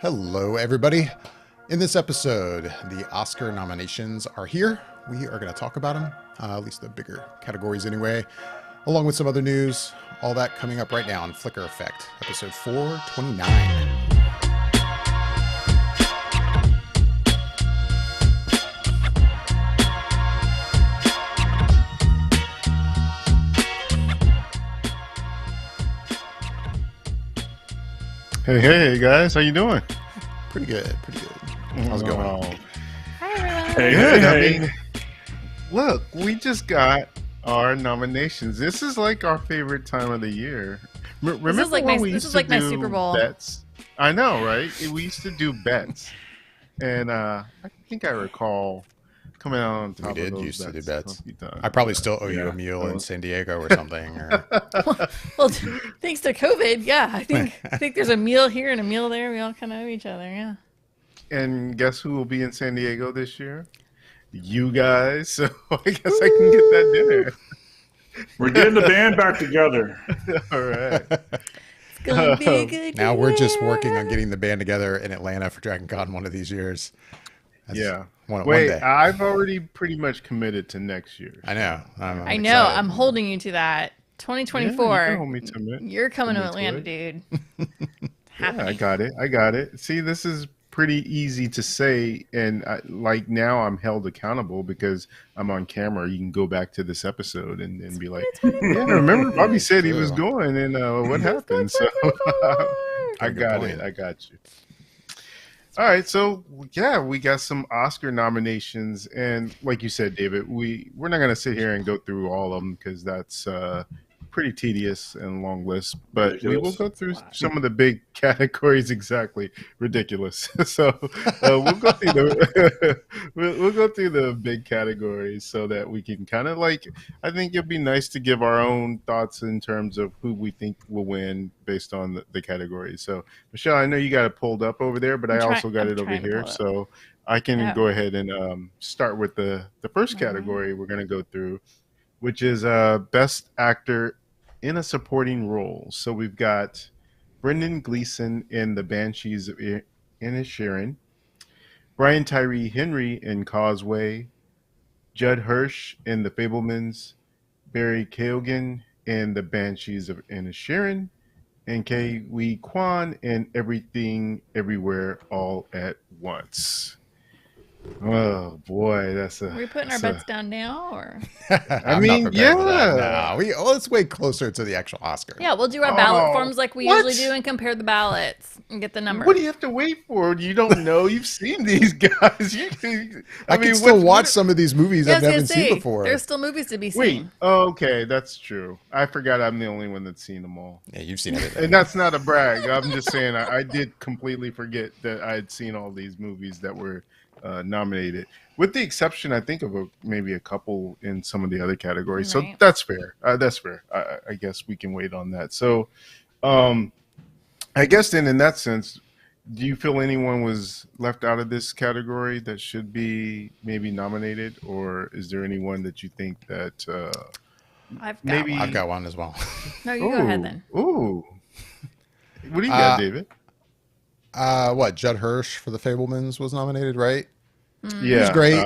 Hello, everybody. In this episode, the Oscar nominations are here. We are going to talk about them, at least the bigger categories anyway, along with some other news. All that coming up right now on Flicker Effect, episode 429. Hey guys, how you doing? Pretty good, pretty good. How's it going? Hi, everyone. Good. I mean, look, we just got our nominations. This is like our favorite time of the year. Remember is like when my- we this used is to like my do Super Bowl. bets? I know, right? We used to do bets, and I think I recall coming out on top We did of those used to do bets. bets. a few times. I probably still owe you Yeah. a meal in San Diego or something. Or... Well, thanks to COVID, yeah, I think there's a meal here and a meal there. We all kind of know each other, yeah. And guess who will be in San Diego this year? You guys. So I guess I can get that dinner. We're getting the band back together. All right. It's gonna be a good Now we're just year. working on getting the band together in Atlanta for Dragon Con one of these years. That's Yeah. one Wait, day. I've already pretty much committed to next year. I know. I'm I know. excited. I'm holding you to that. Yeah, 2024. you can hold me to it. You're coming to Hold me to Atlanta, it. dude. Yeah, I Happening. got it. See, this is pretty easy to say, and like now I'm held accountable because I'm on camera. You can go back to this episode and be like, yeah, remember Bobby said he was True. going, and what happened? So I Good got point. it. I got you. All right, so yeah, we got some Oscar nominations, and like you said, David, we're not going to sit here and go through all of them because that's pretty tedious and long list. But we will Ridiculous. go through some of the big categories. Exactly, ridiculous. So we'll go through the we'll go through the big categories so that we can kind of like. I think it'd be nice to give our own thoughts in terms of who we think will win based on the categories. So Michelle, I know you got it pulled up over there, but I also got I'm it over trying to here, pull it up. so I can Oh. go ahead and start with the first All right. category we're going to go through, which is Best Actor in a Supporting Role. So we've got Brendan Gleeson in The Banshees of Inisherin, Brian Tyree Henry in Causeway, Judd Hirsch in The Fablemans, Barry Keoghan in The Banshees of Inisherin, and Kei Wee Kwan in Everything Everywhere All at Once. Oh boy, that's a. Are we putting our that's a- bets down now, or? I'm mean, not prepared for that. yeah. No, let's wait closer to the actual Oscar. Yeah, we'll do our ballot Oh, forms like we what? usually do and compare the ballots and get the number. What do you have to wait for? You don't know. You've seen these guys. I can still watch some of these movies Yeah, I I was gonna haven't seen say, before. there's still movies to be Wait. seen. Okay, that's true. I forgot I'm the only one that's seen them all. Yeah, you've seen everything. And that's not a brag. I'm just saying I did completely forget that I had seen all these movies that were nominated, with the exception, I think, of maybe a couple in some of the other categories. So Right. that's fair. That's fair. I guess we can wait on that. So I guess then in that sense, do you feel anyone was left out of this category that should be maybe nominated? Or is there anyone that you think that I've got maybe- one. I've got one as well. No, you go ahead then. Ooh. What do you got, Uh, David? What? Judd Hirsch for The Fablemans was nominated, right? Yeah. was great.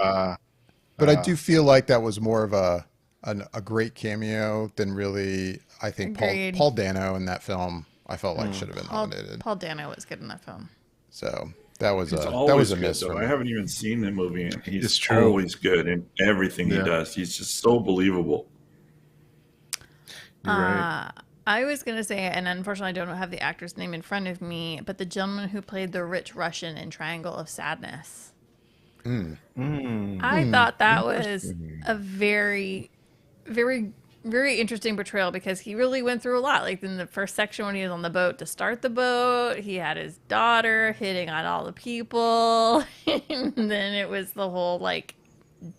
But I Uh, do feel like that was more of a great cameo than really. I think Agreed. Paul Dano in that film. I felt like should have been nominated. Paul Dano was good in that film. So that was It's that always was a good, miss though. for I me. haven't even seen the movie, and It's he's true. always good in everything Yeah. he does. He's just so believable. You're right. I was going to say, and unfortunately I don't have the actor's name in front of me, but the gentleman who played the rich Russian in Triangle of Sadness. I thought that was a very, very, very interesting portrayal because he really went through a lot. Like in the first section when he was on the boat to start the boat, he had his daughter hitting on all the people. And then it was the whole like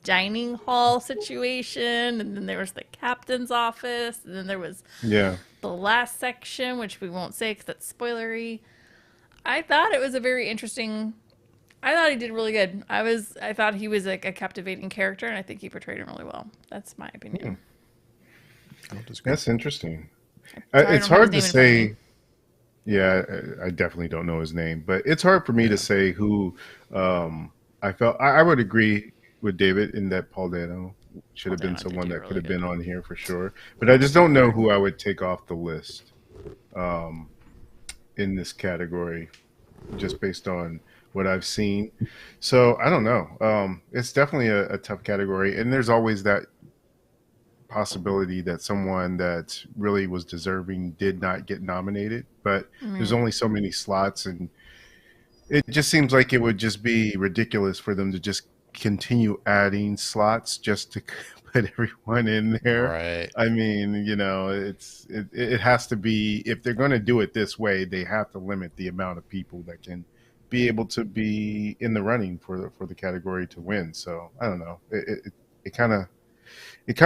dining hall situation. And then there was the captain's office. And then there was Yeah. the last section, which we won't say because that's spoilery. I thought it was a very interesting. I thought he did really good. I thought he was like a captivating character, and I think he portrayed him really well. That's my opinion. I don't disagree. That's interesting. Sorry, I It's don't have hard to his name in front say. Yeah, I definitely don't know his name, but it's hard for me to say who. I felt I would agree with David in that Paul Dano should Paul have been Dano did someone do that could really have been good. on here for sure. But I just don't know who I would take off the list um, in this category, just based on what I've seen. So I don't know. It's definitely a tough category, and there's always that possibility that someone that really was deserving did not get nominated. But there's Right. only so many slots, and it just seems like it would just be ridiculous for them to just continue adding slots just to put everyone in there. Right. I mean, it has to be, if they're going to do it this way, they have to limit the amount of people that can be able to be in the running for the category to win. So I don't know. It kind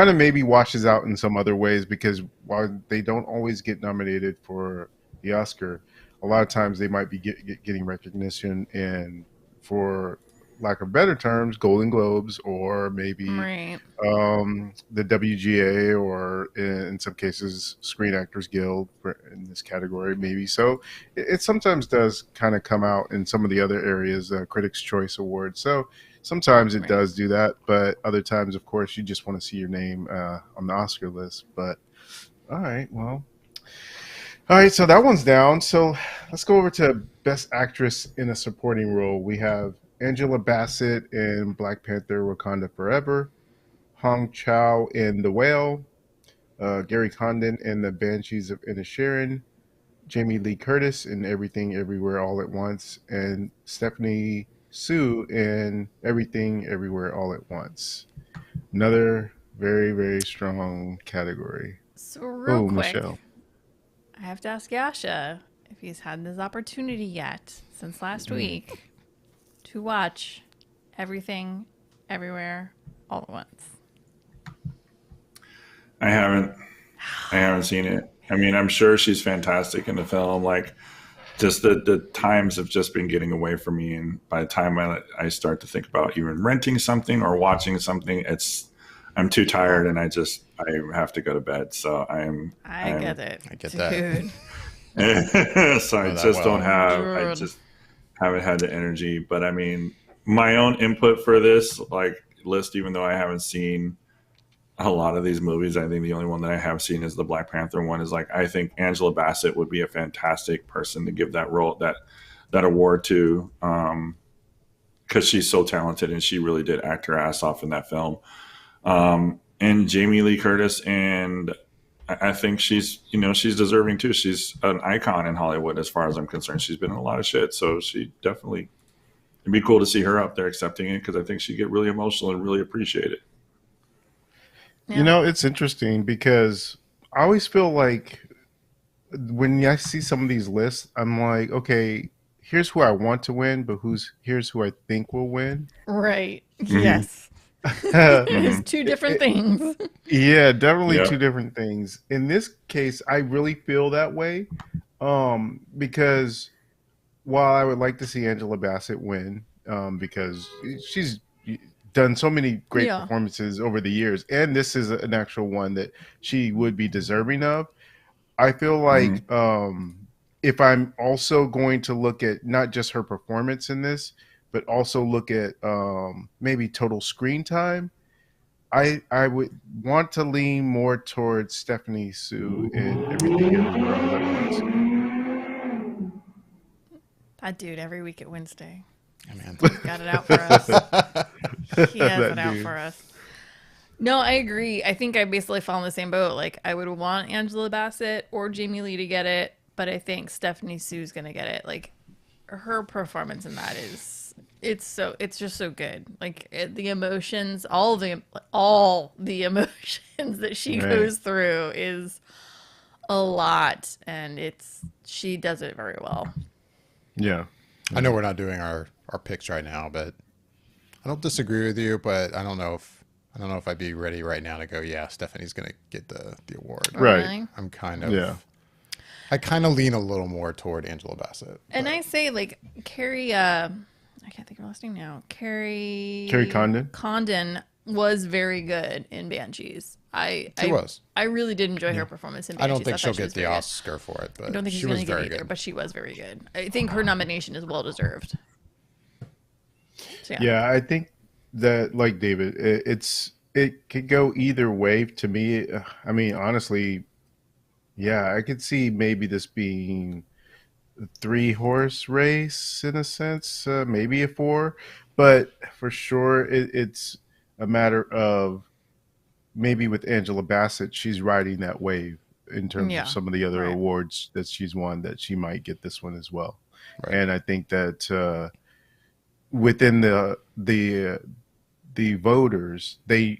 of maybe washes out in some other ways, because while they don't always get nominated for the Oscar, a lot of times they might be getting recognition and, for lack of better terms, Golden Globes, or maybe Right. the WGA, or in some cases Screen Actors Guild in this category, maybe. So it sometimes does kind of come out in some of the other areas, Critics' Choice Awards. So sometimes it Right. does do that, but other times, of course, you just want to see your name on the Oscar list. But all right, well. All right, so that one's down. So let's go over to Best Actress in a Supporting Role. We have Angela Bassett in Black Panther: Wakanda Forever, Hong Chow in The Whale, Gary Condon in The Banshees of Inisherin, Jamie Lee Curtis in Everything Everywhere All at Once, and Stephanie Sue in Everything Everywhere All at Once. Another very, very strong category. So real Oh, quick, Michelle. I have to ask Yasha if he's had this opportunity yet since last week to watch Everything, Everywhere, All at Once. I haven't seen it. I mean, I'm sure she's fantastic in the film. Like, just the times have just been getting away from me, and by the time I start to think about even renting something or watching something, I'm too tired, and I have to go to bed. So I get it. I get Dude. so I Know that just don't well. I Dude. just haven't had the energy. But I mean, my own input for this list, even though I haven't seen a lot of these movies, I think the only one that I have seen is the Black Panther one. Is I think Angela Bassett would be a fantastic person to give that role, that award to, because she's so talented and she really did act her ass off in that film. And Jamie Lee Curtis, and I think she's deserving too. She's an icon in Hollywood as far as I'm concerned. She's been in a lot of shit, so she definitely, it'd be cool to see her up there accepting it, because I think she'd get really emotional and really appreciate it. Yeah. It's interesting because I always feel like when I see some of these lists, I'm like, okay, here's who I want to win, but here's who I think will win. Right. Mhm. Yes. It's two different things. Yeah, definitely Yeah. two different things. In this case, I really feel that way, because while I would like to see Angela Bassett win, because she's done so many great Yeah. performances over the years, and this is an actual one that she would be deserving of. I feel like if I'm also going to look at not just her performance in this, but also look at maybe total screen time, I would want to lean more towards Stephanie Sue in Everything Everywhere All at Once. That dude every week at Wednesday. Yeah, man. He's got it out for us. He has That it out dude. for us. No, I agree. I think I basically fall in the same boat. Like, I would want Angela Bassett or Jamie Lee to get it, but I think Stephanie Sue's gonna get it. Like, her performance in that it's just so good. Like, the emotions, all the emotions that she Right. goes through is a lot, and she does it very well. Yeah. I know we're not doing our picks right now, but I don't disagree with you. But I don't know if I'd be ready right now to go. Yeah, Stephanie's gonna get the award. Right. Really? I'm kind of. Yeah. I kind of lean a little more toward Angela Bassett. And but- I say, like, Carrie, I can't think of her last name now. Carrie Condon? Condon was very good in Banshees. She was. I really did enjoy her performance in Banshees. I don't think she'll thought she get was the very good. Oscar for it, but I don't think she she's was going to get very it either, good. but she was very good. I think her nomination is well deserved. So, Yeah, I think that, like David, it could go either way. To me, I mean, honestly, yeah, I could see maybe this being a 3-horse race in a sense, maybe a 4, but for sure it's a matter of maybe with Angela Bassett, she's riding that wave in terms of Yeah, some of the other right. awards that she's won, that she might get this one as well. Right. And I think that within the voters, they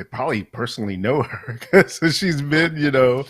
probably personally know her because she's been, Been in the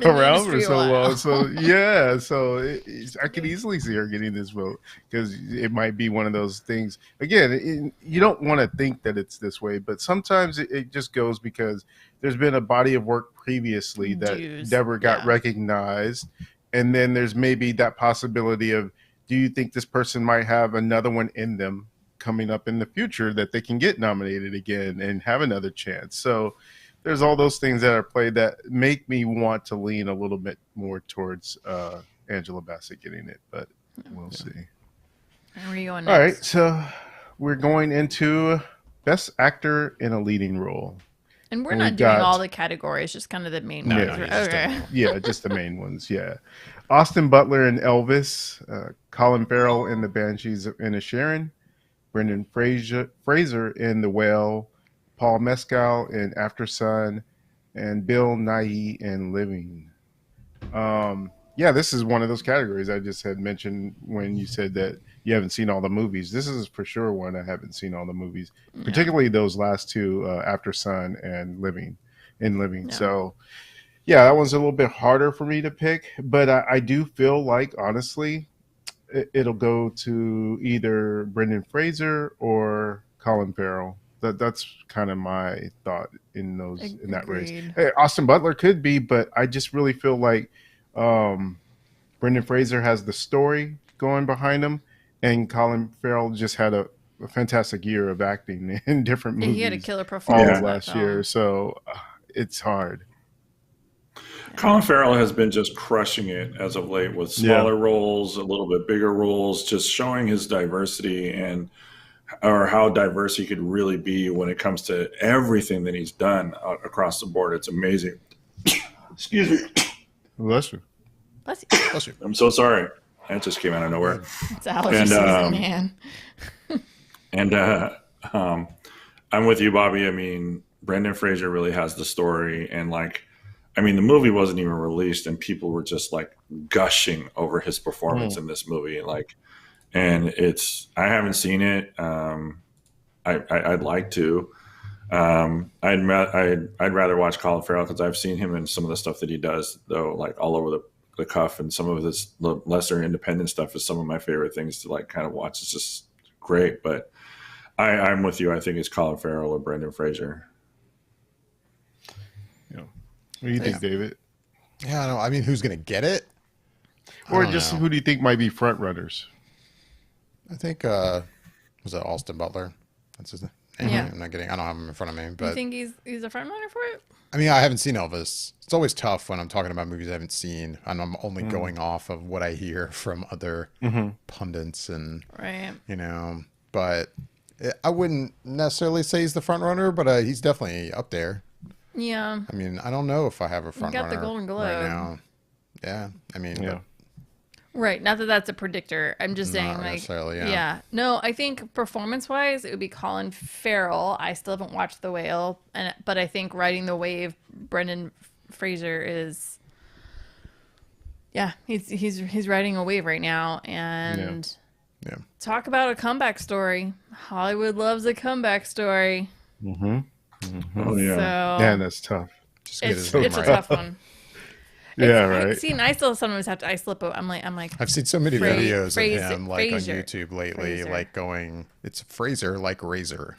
around for industry a so while. long. So yeah, so I could easily see her getting this vote because it might be one of those things. Again, you don't want to think that it's this way, but sometimes it just goes because there's been a body of work previously that Dues. never got Yeah. recognized, and then there's maybe that possibility of, do you think this person might have another one in them coming up in the future that they can get nominated again and have another chance? So there's all those things that are played that make me want to lean a little bit more towards Angela Bassett getting it, but we'll see. Where are you going All right, next? so we're going into Best Actor in a Leading Role. And we're and not we've doing got- all the categories, just kind of the main No, ones. no, right? just Okay. Yeah, just the main ones. Yeah, Austin Butler in Elvis, Colin Farrell in The Banshees of Inisherin, Brendan Fraser in The Whale, Paul Mescal in After Sun, and Bill Nighy in Living. Yeah, this is one of those categories I just had mentioned when you said that you haven't seen all the movies. This is for sure one I haven't seen all the movies, particularly those last two, After Sun and Living. Yeah. So yeah, that one's a little bit harder for me to pick, but I do feel like, honestly, it'll go to either Brendan Fraser or Colin Farrell. That's kind of my thought in that race. Agreed. Hey, Austin Butler could be, but I just really feel like Brendan Fraser has the story going behind him, and Colin Farrell just had a fantastic year of acting in different Yeah, movies he had a killer all performance of in that last film. year, so it's hard. Colin Farrell has been just crushing it as of late with smaller roles, a little bit bigger roles, just showing his diversity and or how diverse he could really be when it comes to everything that he's done across the board. It's amazing. Excuse me. Bless you. Bless you. Bless you. I'm so sorry. That just came out of nowhere. It's allergy And, season, man. And I'm with you, Bobby. I mean, Brendan Fraser really has the story, and the movie wasn't even released, and people were just like gushing over his performance in this movie. And I haven't seen it. I'd like to. I'd rather watch Colin Farrell because I've seen him in some of the stuff that he does, though, like all over the cuff, and some of his lesser independent stuff is some of my favorite things to kind of watch. It's just great, but I'm with you. I think it's Colin Farrell or Brendan Fraser. What do you think, David? Yeah, I don't know. I mean, who's going to get it? Or don't just know. who do you think might be front runners? I think, was it Austin Butler? That's his name. Yeah. I don't have him in front of me, You but think he's a front runner for it? I mean, I haven't seen Elvis. It's always tough when I'm talking about movies I haven't seen, and I'm only going off of what I hear from other pundits and, Right. but I wouldn't necessarily say he's the front runner, but he's definitely up there. Yeah. I mean, I don't know if I have a front got the runner Golden Globe. right now. Yeah, I mean, Yeah. Right. Not that that's a predictor. I'm just saying, Not like, necessarily, yeah. No, I think performance-wise, it would be Colin Farrell. I still haven't watched The Whale, but I think riding the wave, Brendan Fraser is, he's riding a wave right now, and yeah. talk about a comeback story. Hollywood loves a comeback story. Oh yeah. So Man, that's tough. Just get it's his name a right. tough one. Yeah, right. See, and I still sometimes have to. I slip. I'm like. I've seen so many videos of him, like on Fraser. YouTube lately, Fraser. like going, it's Fraser like Razor,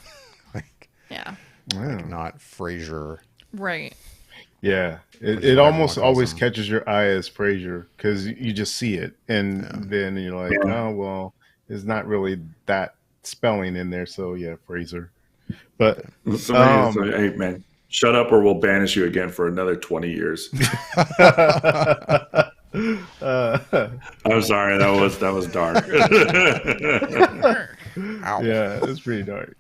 like Yeah. Wow. not Frasier. Right. Yeah, is it what almost everyone always calls him. catches your eye as Frasier because you just see it, and then you're like, oh well, it's not really that spelling in there. So yeah, Fraser. But Somebody's like, hey man, shut up or we'll banish you again for another 20 years. I'm sorry, that was dark. Ow. Yeah, it's pretty dark.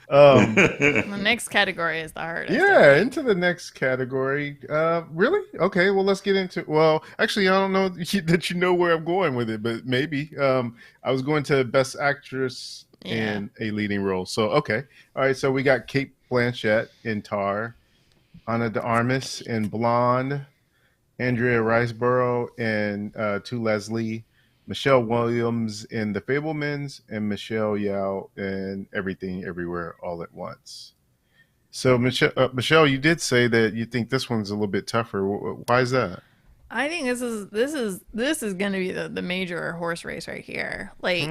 The next category is the hardest. Yeah, into the next category. Really? Okay, well, let's get into. Well, actually, I don't know that you know where I'm going with it, but maybe. I was going to Best Actress in a Leading Role. So, okay, all right. So we got Kate Blanchett in Tar, Ana de Armas in Blonde, Andrea Riseborough in To Leslie, Michelle Williams in The Fablemans, and Michelle Yeoh in Everything Everywhere All at Once. So, Michelle, you did say that you think this one's a little bit tougher. Why is that? I think this is going to be the major horse race right here. Like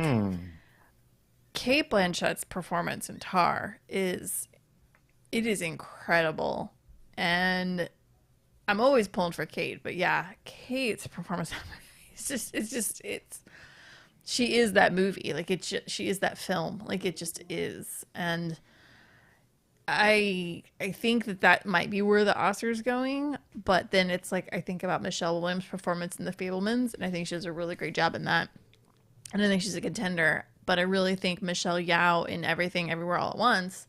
Kate Blanchett's performance in Tar is incredible, and I'm always pulling for Kate, but yeah, Kate's performance it's she is that movie. Like she is that film. Like it just is. And I think that might be where the Oscar's going, but then it's like I think about Michelle Williams' performance in The Fablemans, and I think she does a really great job in that. And I think she's a contender, but I really think Michelle Yeoh in Everything Everywhere All at Once,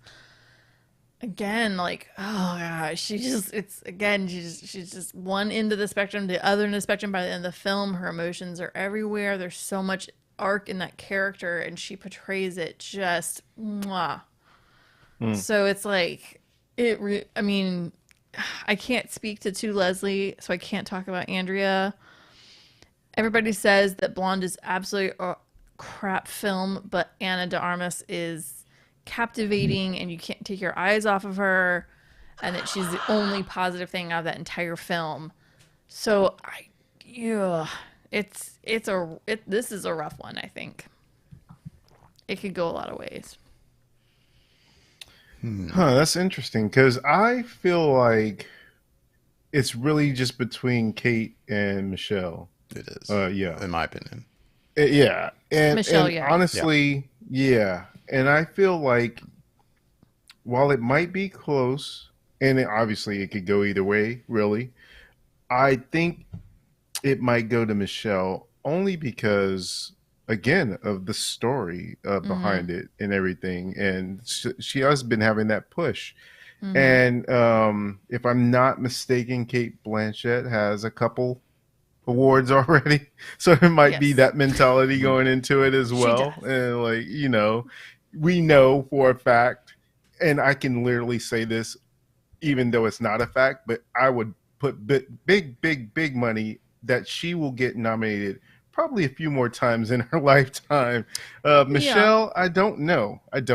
again, like, oh gosh, she's just one end of the spectrum, the other end of the spectrum. By the end of the film, her emotions are everywhere. There's so much arc in that character, and she portrays it just mwah. So it's like I mean, I can't speak to Leslie, so I can't talk about Andrea. Everybody says that Blonde is absolutely a crap film, but Ana de Armas is captivating and you can't take your eyes off of her, and that she's the only positive thing out of that entire film. So this is a rough one. I think it could go a lot of ways. That's interesting because I feel like it's really just between Kate and Michelle. It is. Yeah, in my opinion. Yeah, and Michelle Yeoh. Honestly, yeah, and I feel like while it might be close, and obviously it could go either way, really, I think it might go to Michelle only because, again, of the story behind it and everything, and she has been having that push. And if I'm not mistaken, Kate Blanchett has a couple awards already, so it might be that mentality going into it as well. And like, we know for a fact, and I can literally say this even though it's not a fact, but I would put big money that she will get nominated probably a few more times in her lifetime. Michelle, I don't know. Right.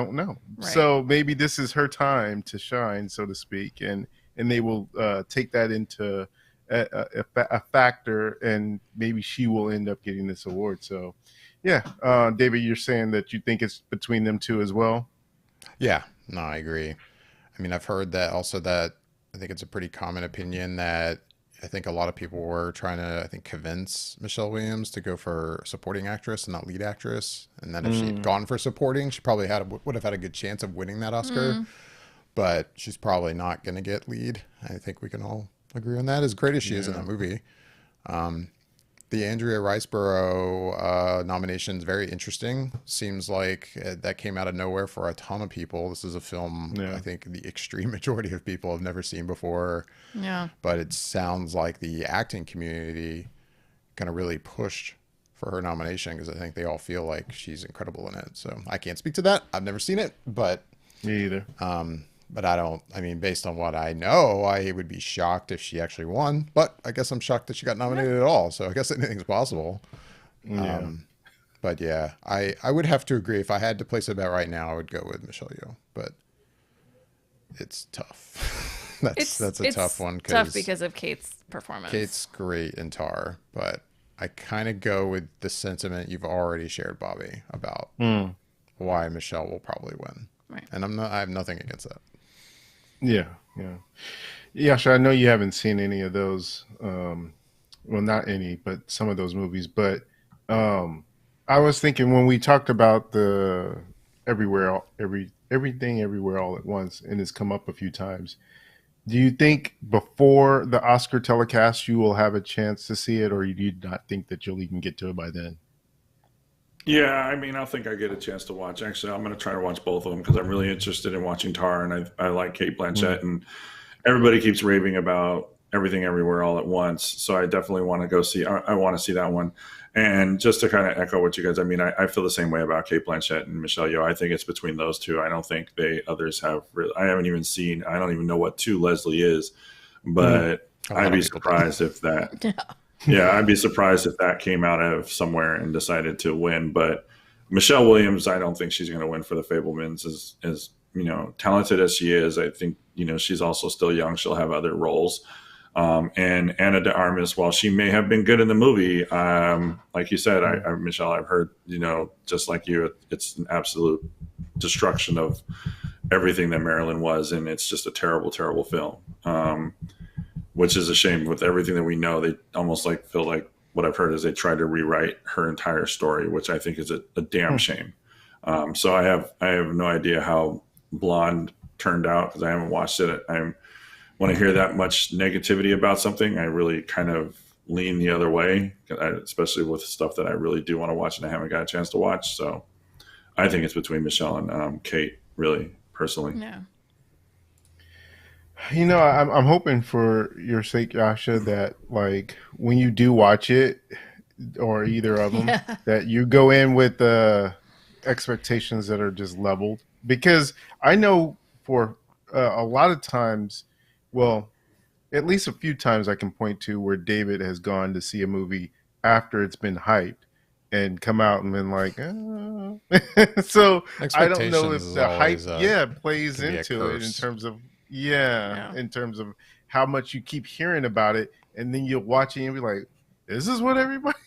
So maybe this is her time to shine, so to speak, and they will take that into a factor, and maybe she will end up getting this award. So, yeah, David, you're saying that you think it's between them two as well? Yeah, no, I agree. I mean, I've heard that also, that I think it's a pretty common opinion that I think a lot of people were trying to, convince Michelle Williams to go for supporting actress and not lead actress. And then if she had gone for supporting, she probably would have had a good chance of winning that Oscar. But she's probably not going to get lead. I think we can all agree on that, as great as she is in that movie. The Andrea Riseborough nomination is very interesting. Seems like that came out of nowhere for a ton of people. This is a film I think the extreme majority of people have never seen before. Yeah. But it sounds like the acting community kind of really pushed for her nomination, because I think they all feel like she's incredible in it. So I can't speak to that. I've never seen it, but me either. But I mean, based on what I know, I would be shocked if she actually won. But I guess I'm shocked that she got nominated at all. So I guess anything's possible. Yeah. But yeah, I would have to agree. If I had to place a bet right now, I would go with Michelle Yeoh. But it's tough. That's a tough one. Tough because of Kate's performance. Kate's great in Tar, but I kind of go with the sentiment you've already shared, Bobby, about why Michelle will probably win. Right. And I have nothing against that. Yeah. So I know you haven't seen any of those. Well, not any, but some of those movies. But I was thinking when we talked about the Everything Everywhere All at Once, and it's come up a few times. Do you think before the Oscar telecast you will have a chance to see it, or do you not think that you'll even get to it by then? Yeah, I mean, I think I get a chance to watch. Actually, I'm going to try to watch both of them because I'm really interested in watching Tar, and I like Kate Mm. Blanchett, and everybody keeps raving about Everything Everywhere All at Once. So I definitely want to go see. I want to see that one. And just to kind of echo what you guys, I mean, I feel the same way about Kate Blanchett and Michelle Yeoh. I think it's between those two. I don't think they others have. I haven't even seen. I don't even know what two Leslie is, Mm. but A I'd lot of be people do. surprised if that. No. Yeah, I'd be surprised if that came out of somewhere and decided to win. But Michelle Williams, I don't think she's going to win for the Fablemans. As talented as she is, I think she's also still young. She'll have other roles. And Anna de Armas, while she may have been good in the movie, like you said, Michelle, I've heard, just like you, it's an absolute destruction of everything that Marilyn was, and it's just a terrible, terrible film. Which is a shame. With everything that we know, they almost feel like what I've heard is they tried to rewrite her entire story, which I think is a damn shame. So I have no idea how Blonde turned out because I haven't watched it. When I hear that much negativity about something, I really kind of lean the other way, especially with stuff that I really do want to watch and I haven't got a chance to watch. So I think it's between Michelle and Kate, really, personally. No. I'm hoping for your sake, Yasha, that when you do watch it, or either of them, Yeah. that you go in with expectations that are just leveled. Because I know for a lot of times, well, at least a few times I can point to where David has gone to see a movie after it's been hyped and come out and been like, oh. So I don't know Expectations if is the hype, always plays can be a into it in curse. terms of, Yeah. in terms of how much you keep hearing about it, and then you'll watch it and be like, this is what everybody,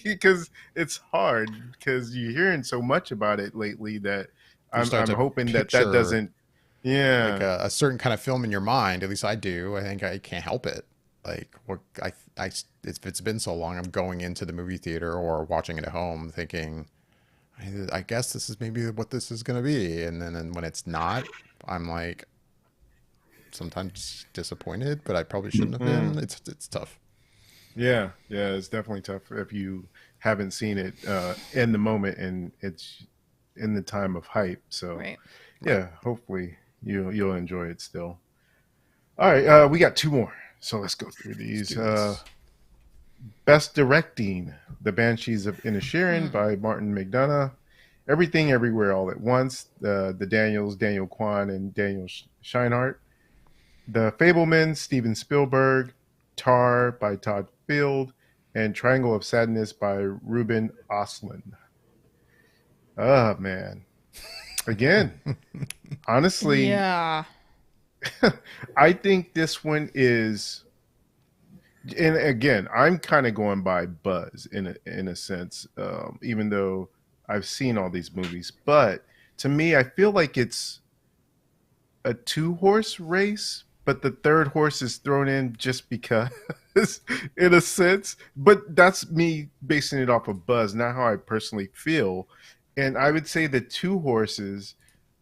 because it's hard because you're hearing so much about it lately that You I'm start I'm to hoping that picture doesn't, yeah. a certain kind of film in your mind. At least I do. I think I can't help it. If it's been so long, I'm going into the movie theater or watching it at home thinking, I guess this is maybe what this is going to be. And then when it's not, I'm like sometimes disappointed, but I probably shouldn't have Mm. been. It's tough. Yeah, it's definitely tough if you haven't seen it in the moment and it's in the time of hype. So Right. yeah, hopefully you'll enjoy it still. All right, we got two more, so let's go through Let's these. do this. Best Directing: The Banshees of Inisherin by Martin McDonough. Everything Everywhere All at Once. The Daniels, Daniel Kwan and Daniel Scheinert. The Fablemans, Steven Spielberg. Tar by Todd Field, and Triangle of Sadness by Ruben Östlund. Oh man. Again, honestly, Yeah. I think this one is, and again, I'm kind of going by buzz in a sense, even though I've seen all these movies. But to me, I feel like it's a two-horse race, but the third horse is thrown in just because, in a sense. But that's me basing it off of buzz, not how I personally feel. And I would say the two horses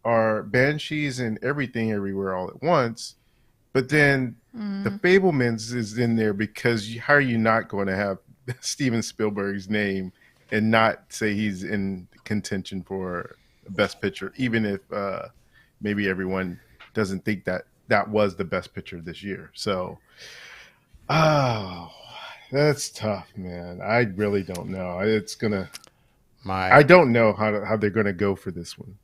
are Banshees and Everything Everywhere All at Once. But then the Fablemans is in there because how are you not going to have Steven Spielberg's name and not say he's in contention for Best Picture, even if maybe everyone doesn't think that was the best picture this year. So, oh, that's tough, man. I really don't know. I don't know how they're gonna go for this one.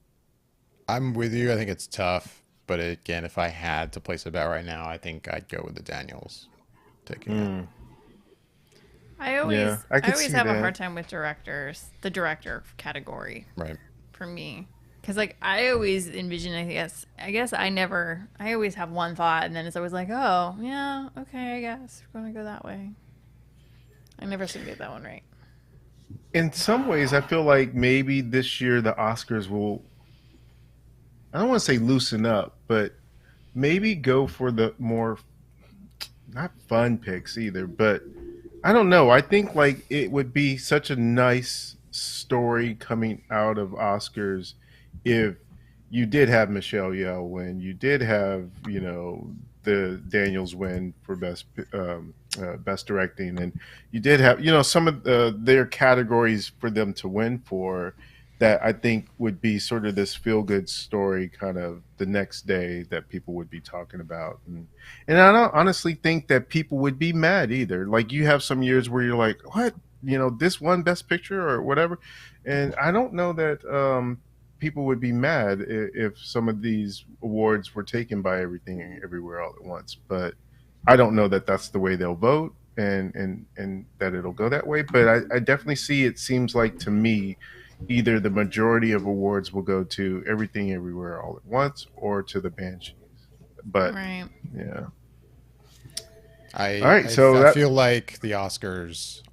I'm with you. I think it's tough, but again, if I had to place a bet right now, I think I'd go with the Daniels taking it. I always Yeah, I I could always see have a that. hard time with directors, the director category Right. for me. Cuz I always envision, I guess I always have one thought and then it's always like, "Oh, yeah, okay, I guess we're going to go that way." I never seem to get that one right. In some ways, I feel like maybe this year the Oscars will, I don't want to say loosen up, but maybe go for the more, not fun picks either, but I don't know. I think it would be such a nice story coming out of Oscars if you did have Michelle Yeoh win. You did have, the Daniels win for best directing, and you did have, some of their categories for them to win for that I think would be sort of this feel good story kind of the next day that people would be talking about. And I don't honestly think that people would be mad either. Like you have some years where you're like, what? This one best picture or whatever. And I don't know that people would be mad if some of these awards were taken by Everything Everywhere All at Once. But I don't know that that's the way they'll vote and that it'll go that way. But I definitely see, it seems like to me, either the majority of awards will go to Everything Everywhere All at Once or to the Banshees. But Right. yeah. All right, I feel like the Oscars,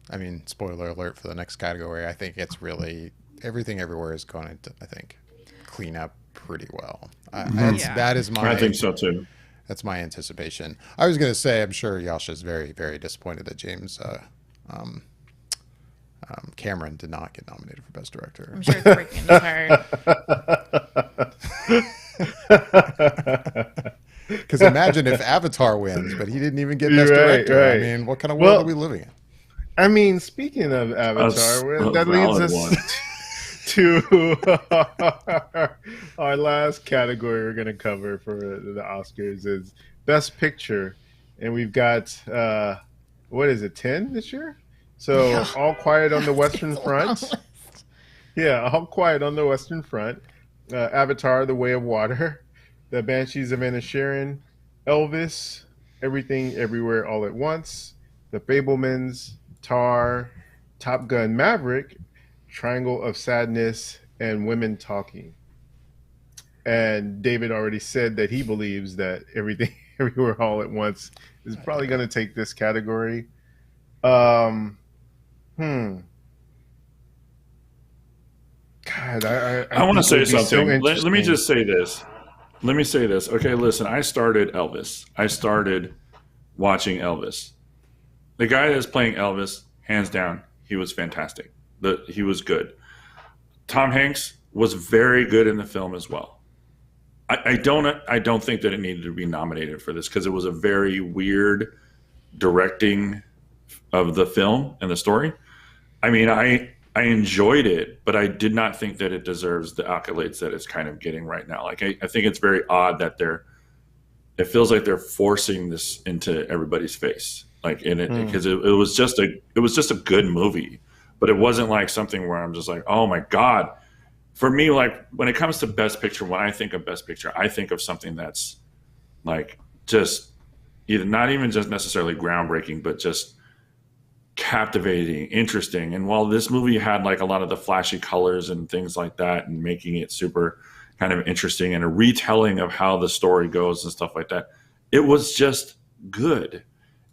I mean, spoiler alert for the next category, I think it's really Everything Everywhere is going to, I think, clean up pretty well. That is my. I think so too. That's my anticipation. I was going to say, I'm sure Yasha is very, very disappointed that James Cameron did not get nominated for Best Director. I'm sure it's breaking his heart. Because imagine if Avatar wins, but he didn't even get Best Director. Right. I mean, what kind of world are we living in? I mean, speaking of Avatar, that leads us to our last category we're going to cover for the Oscars is Best Picture. And we've got, what is it, 10 this year? So All Quiet on the Western Front. Yeah, All Quiet on the Western Front. Avatar, The Way of Water. The Banshees of Inisherin. Elvis. Everything Everywhere All at Once. The Fabelmans. Tar. Top Gun Maverick. Triangle of Sadness. And Women Talking. And David already said that he believes that Everything Everywhere All at Once is probably going to take this category. God, I want to say something. Let me just say this. Let me say this. Okay, listen, I started Elvis. I started watching Elvis. The guy that's playing Elvis, hands down, he was fantastic. He was good. Tom Hanks was very good in the film as well. I don't think that it needed to be nominated for this because it was a very weird directing of the film and the story. I mean, I enjoyed it, but I did not think that it deserves the accolades that it's kind of getting right now. Like, I think it's very odd that it feels like they're forcing this into everybody's face. Like in it, because it was just a good movie, but it wasn't like something where I'm just like, oh my God. For me, like when it comes to Best Picture, when I think of Best Picture, I think of something that's like just either not even just necessarily groundbreaking, but just captivating, interesting. And while this movie had like a lot of the flashy colors and things like that and making it super kind of interesting and a retelling of how the story goes and stuff like that, it was just good.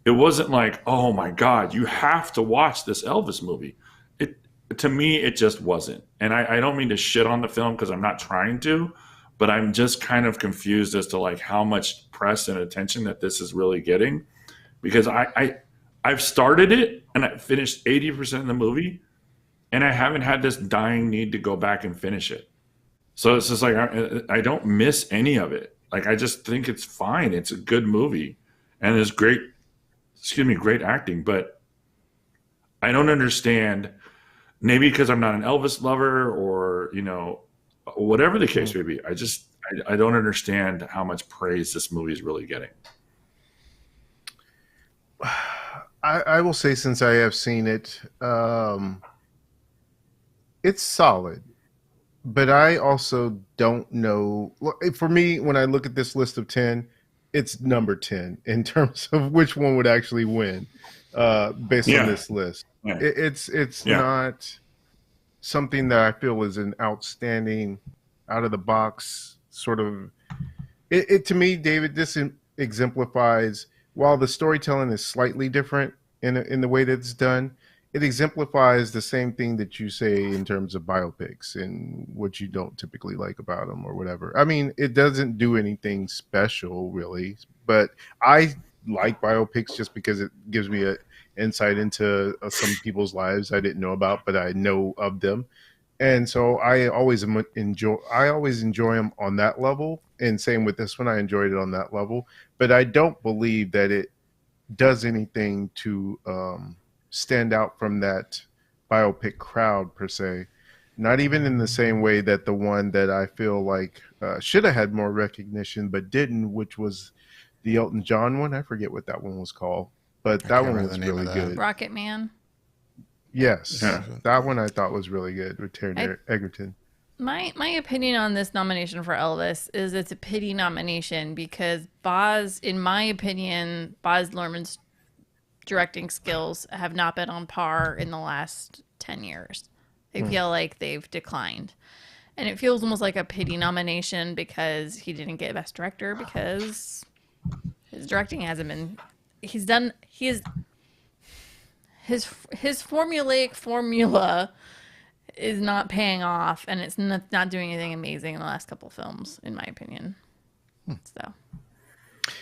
It wasn't like, oh my God, you have to watch this Elvis movie. To me, it just wasn't. And I don't mean to shit on the film because I'm not trying to, but I'm just kind of confused as to like how much press and attention that this is really getting. Because I've started it and I finished 80% of the movie and I haven't had this dying need to go back and finish it. So it's just like, I don't miss any of it. Like, I just think it's fine. It's a good movie and there's great acting, but I don't understand, maybe because I'm not an Elvis lover or, whatever the case may be. I don't understand how much praise this movie is really getting. I will say, since I have seen it, it's solid. But I also don't know. For me, when I look at this list of 10, it's number 10 in terms of which one would actually win based on this list. Yeah. It's not something that I feel is an outstanding, out of the box sort of. It to me, David, this exemplifies, while the storytelling is slightly different in the way that it's done, it exemplifies the same thing that you say in terms of biopics and what you don't typically like about them or whatever. I mean, it doesn't do anything special really, but I like biopics just because it gives me an insight into some people's lives I didn't know about, but I know of them. And so I always enjoy them on that level. And same with this one, I enjoyed it on that level. But I don't believe that it does anything to stand out from that biopic crowd per se. Not even in the same way that the one that I feel like should have had more recognition but didn't, which was the Elton John one. I forget what that one was called, but I that can't one remember was the name really of that. good. Rocket Man. Yes, Yeah. that one I thought was really good with Taron Egerton. My opinion on this nomination for Elvis is it's a pity nomination because in my opinion, Baz Luhrmann's directing skills have not been on par in the last 10 years. I feel like they've declined. And it feels almost like a pity nomination because he didn't get Best Director because his directing hasn't been. His formulaic formula is not paying off, and it's not doing anything amazing in the last couple of films, in my opinion. So.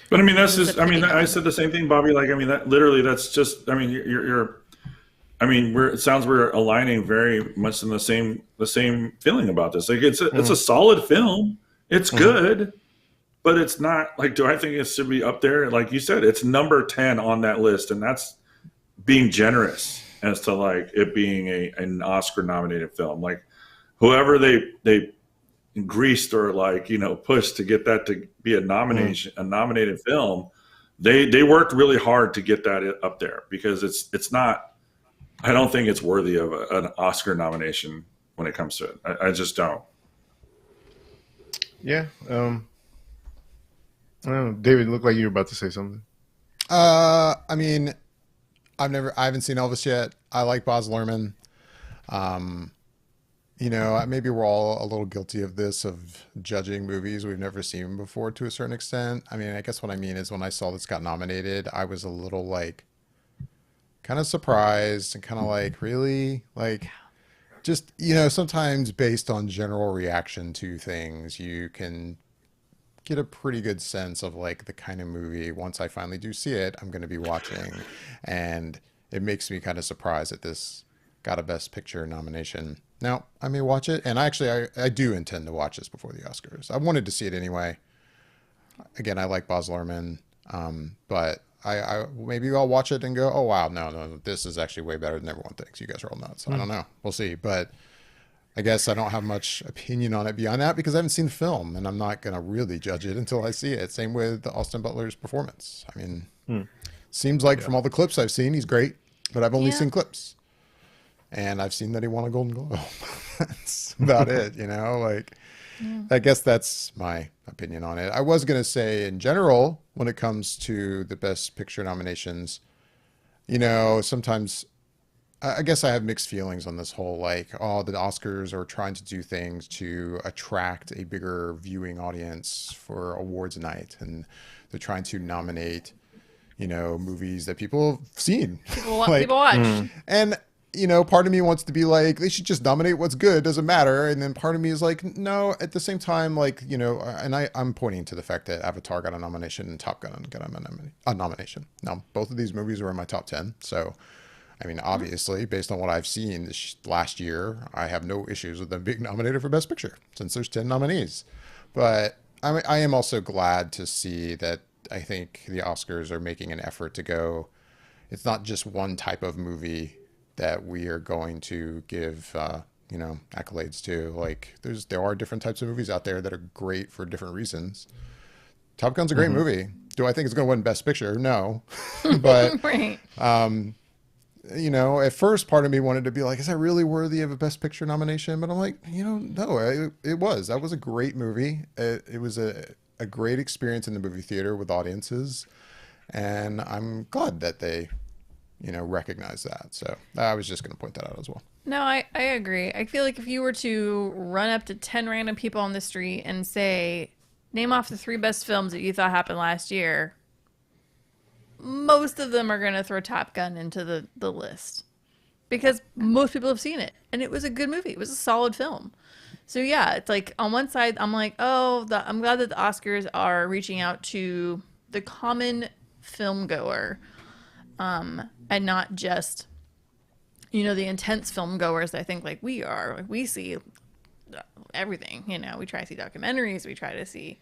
But I mean, that's This is just. a I mean, pity I said the same thing, Bobby. Like, I mean, that literally, that's just. I mean, you're. I mean, it sounds we're aligning very much in the same feeling about this. Like, it's a solid film. It's good, but it's not like. Do I think it should be up there? Like you said, it's number 10 on that list, and that's being generous as to like it being an Oscar nominated film. Like, whoever they greased or like pushed to get that to be a nominated film, they worked really hard to get that up there because it's not. I don't think it's worthy of an Oscar nomination when it comes to it. I just don't. Yeah. I don't know. David, looked like you were about to say something. I mean, I haven't seen Elvis yet. I like Baz Luhrmann. Maybe we're all a little guilty of this, of judging movies we've never seen before to a certain extent. I mean, I guess what I mean is when I saw this got nominated, I was a little like kind of surprised and kind of like, really? Like, just, sometimes based on general reaction to things, you can get a pretty good sense of like the kind of movie, once I finally do see it, I'm going to be watching. And it makes me kind of surprised that this got a Best Picture nomination. Now, I may watch it, and I do intend to watch this before the Oscars. I wanted to see it anyway. Again, I like Baz Luhrmann, but I maybe I'll watch it and go, oh wow, no, this is actually way better than everyone thinks. You guys are all nuts. I don't know. We'll see. But I guess I don't have much opinion on it beyond that because I haven't seen the film, and I'm not going to really judge it until I see it. Same with Austin Butler's performance. I mean, seems like from all the clips I've seen, he's great, but I've only seen clips. And I've seen that he won a Golden Globe. That's about it, I guess that's my opinion on it. I was going to say in general, when it comes to the Best Picture nominations, sometimes I guess I have mixed feelings on this whole, like, oh, the Oscars are trying to do things to attract a bigger viewing audience for awards night. And they're trying to nominate, movies that people have seen. People watch. And part of me wants to be like, they should just nominate what's good, doesn't matter. And then part of me is like, no, at the same time, like, and I'm pointing to the fact that Avatar got a nomination and Top Gun got a nomination. Now, both of these movies were in my top 10. So, I mean, obviously, based on what I've seen this last year, I have no issues with them being nominated for Best Picture since there's 10 nominees. But I am also glad to see that I think the Oscars are making an effort to go, it's not just one type of movie that we are going to give, accolades to. Like, there are different types of movies out there that are great for different reasons. Top Gun's a great movie. Do I think it's going to win Best Picture? No. But, Right. at first part of me wanted to be like, is that really worthy of a Best Picture nomination? But I'm like, no, it was. That was a great movie. It was a great experience in the movie theater with audiences. And I'm glad that they recognize that. So I was just going to point that out as well. No, I agree. I feel like if you were to run up to 10 random people on the street and say, name off the 3 best films that you thought happened last year, most of them are going to throw Top Gun into the list because most people have seen it and it was a good movie. It was a solid film. So yeah, it's like on one side, I'm like, I'm glad that the Oscars are reaching out to the common film goer. And not just the intense film goers, I think, like we are, like we see everything. We try to see documentaries, we try to see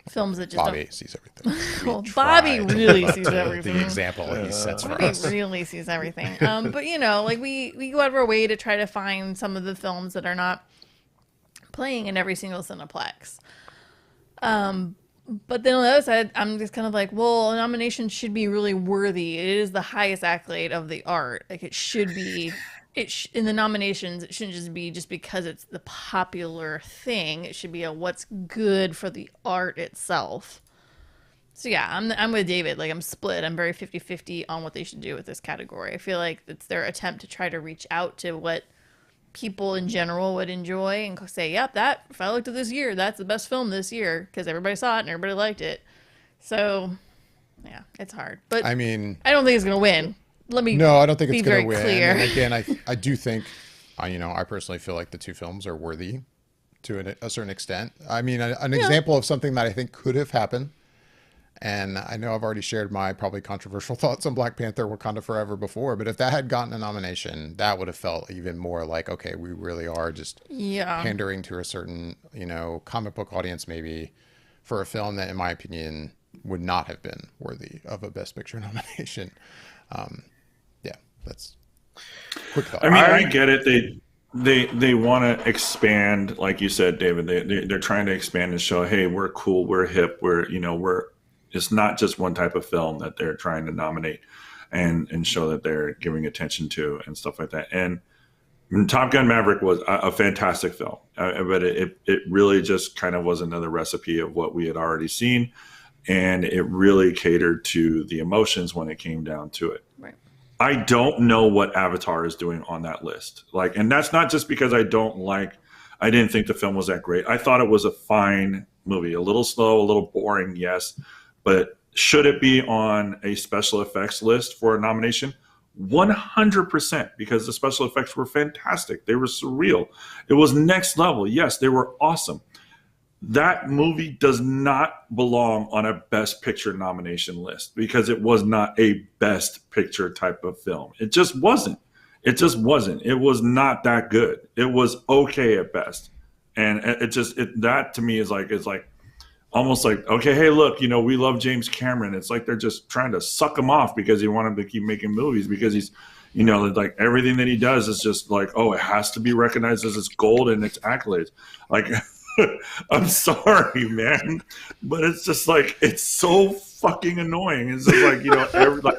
films that just Bobby sees everything. well, Bobby really sees The everything. example he sets for Bobby us. really sees everything. But like we go out of our way to try to find some of the films that are not playing in every single Cineplex. But then on the other side, I'm just kind of like, well, a nomination should be really worthy. It is the highest accolade of the art. Like it should be. In the nominations, it shouldn't just be just because it's the popular thing. It should be a what's good for the art itself. So yeah, I'm with David. Like I'm split. I'm very 50-50 on what they should do with this category. I feel like it's their attempt to try to reach out to what people in general would enjoy and say, yep, that if I looked at this year, that's the best film this year because everybody saw it and everybody liked it. So yeah, it's hard. But I mean, I don't think it's gonna win. No, I don't think it's going to win. Clear. And again, I do think, I personally feel like the two films are worthy to a certain extent. I mean, an example of something that I think could have happened, and I know I've already shared my probably controversial thoughts on Black Panther Wakanda Forever before, but if that had gotten a nomination, that would have felt even more like, okay, we really are just pandering to a certain, comic book audience maybe for a film that, in my opinion, would not have been worthy of a Best Picture nomination. That's quick thought. I mean, I get it. They want to expand, like you said, David. They're trying to expand and show, hey, we're cool, we're hip, we're. It's not just one type of film that they're trying to nominate, and show that they're giving attention to and stuff like that. And Top Gun Maverick was a fantastic film, but it really just kind of was another recipe of what we had already seen, and it really catered to the emotions when it came down to it. Right. I don't know what Avatar is doing on that list. And that's not just because I didn't think the film was that great. I thought it was a fine movie, a little slow, a little boring, yes. But should it be on a special effects list for a nomination? 100%, because the special effects were fantastic. They were surreal. It was next level. Yes, they were awesome. That movie does not belong on a Best Picture nomination list because it was not a Best Picture type of film. It just wasn't. It was not that good. It was okay at best. And that to me is like almost like, okay, hey, look, we love James Cameron. It's like they're just trying to suck him off because he wanted to keep making movies because he's, like everything that he does is just like, oh, it has to be recognized as its gold and its accolades. Like, I'm sorry, man, but it's just like it's so fucking annoying. It's just like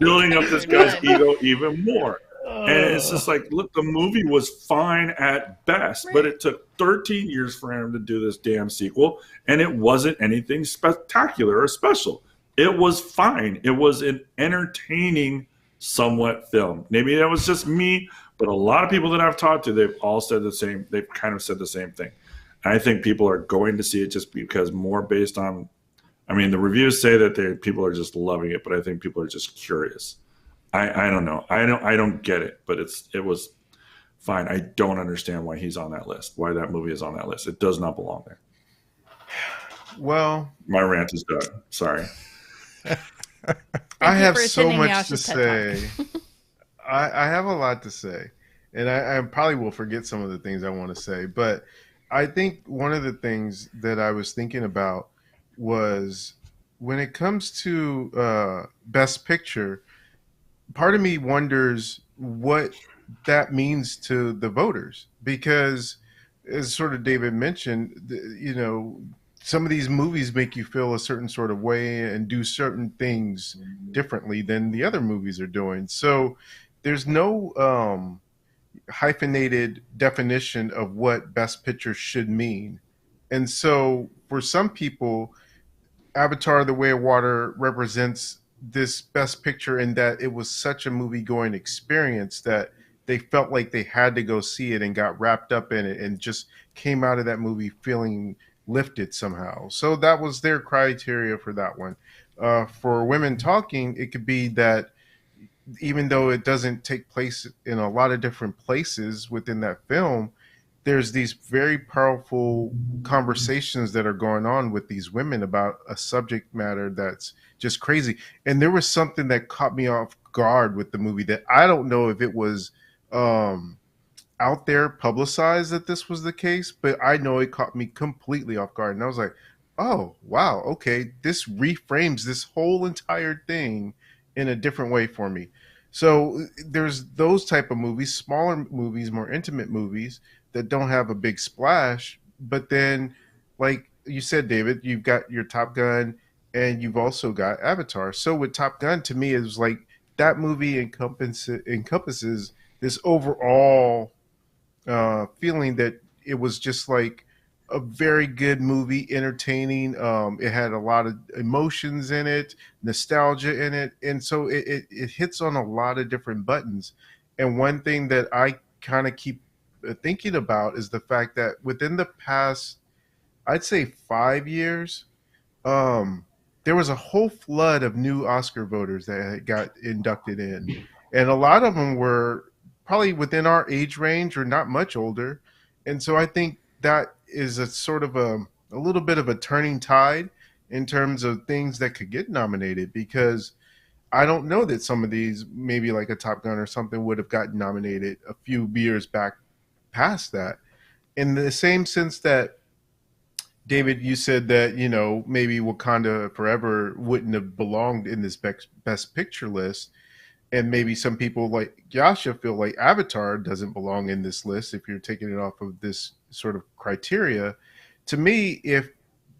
building up this guy's ego even more, and it's just like, look, the movie was fine at best, but it took 13 years for him to do this damn sequel, and it wasn't anything spectacular or special. It was fine. It was an entertaining, somewhat film. Maybe that was just me, but a lot of people that I've talked to, they've all said the same. They've kind of said the same thing. I think people are going to see it just because more based on, the reviews say that people are just loving it, but I think people are just curious. I don't know. I don't get it, but it was fine. I don't understand why he's on that list, why that movie is on that list. It does not belong there. Well, my rant is done. Sorry. I have so much to say. I have a lot to say, and I probably will forget some of the things I want to say, but I think one of the things that I was thinking about was when it comes to Best Picture, part of me wonders what that means to the voters, because as sort of David mentioned, some of these movies make you feel a certain sort of way and do certain things differently than the other movies are doing. So there's no hyphenated definition of what Best Picture should mean. And so for some people, Avatar: The Way of Water represents this Best Picture in that it was such a movie-going experience that they felt like they had to go see it and got wrapped up in it and just came out of that movie feeling lifted somehow. So that was their criteria for that one. For Women Talking, it could be that even though it doesn't take place in a lot of different places within that film, there's these very powerful conversations that are going on with these women about a subject matter that's just crazy. And there was something that caught me off guard with the movie that I don't know if it was um, out there publicized that this was the case, but I know it caught me completely off guard. And I was like, oh, wow, okay, this reframes this whole entire thing in a different way for me. So there's those type of movies, smaller movies, more intimate movies that don't have a big splash. But then, like you said, David, you've got your Top Gun and you've also got Avatar. So with Top Gun, to me, it was like that movie encompasses this overall feeling that it was just like a very good movie, entertaining. It had a lot of emotions in it, nostalgia in it, and so it hits on a lot of different buttons. And one thing that I kind of keep thinking about is the fact that within the past, I'd say 5 years, um, there was a whole flood of new Oscar voters that had got inducted in, and a lot of them were probably within our age range or not much older. And so I think that is a sort of a little bit of a turning tide in terms of things that could get nominated, because I don't know that some of these, maybe like a Top Gun or something, would have gotten nominated a few years back past that. In the same sense that, David, you said that, maybe Wakanda Forever wouldn't have belonged in this best picture list. And maybe some people like Yasha feel like Avatar doesn't belong in this list if you're taking it off of this sort of criteria. To me, if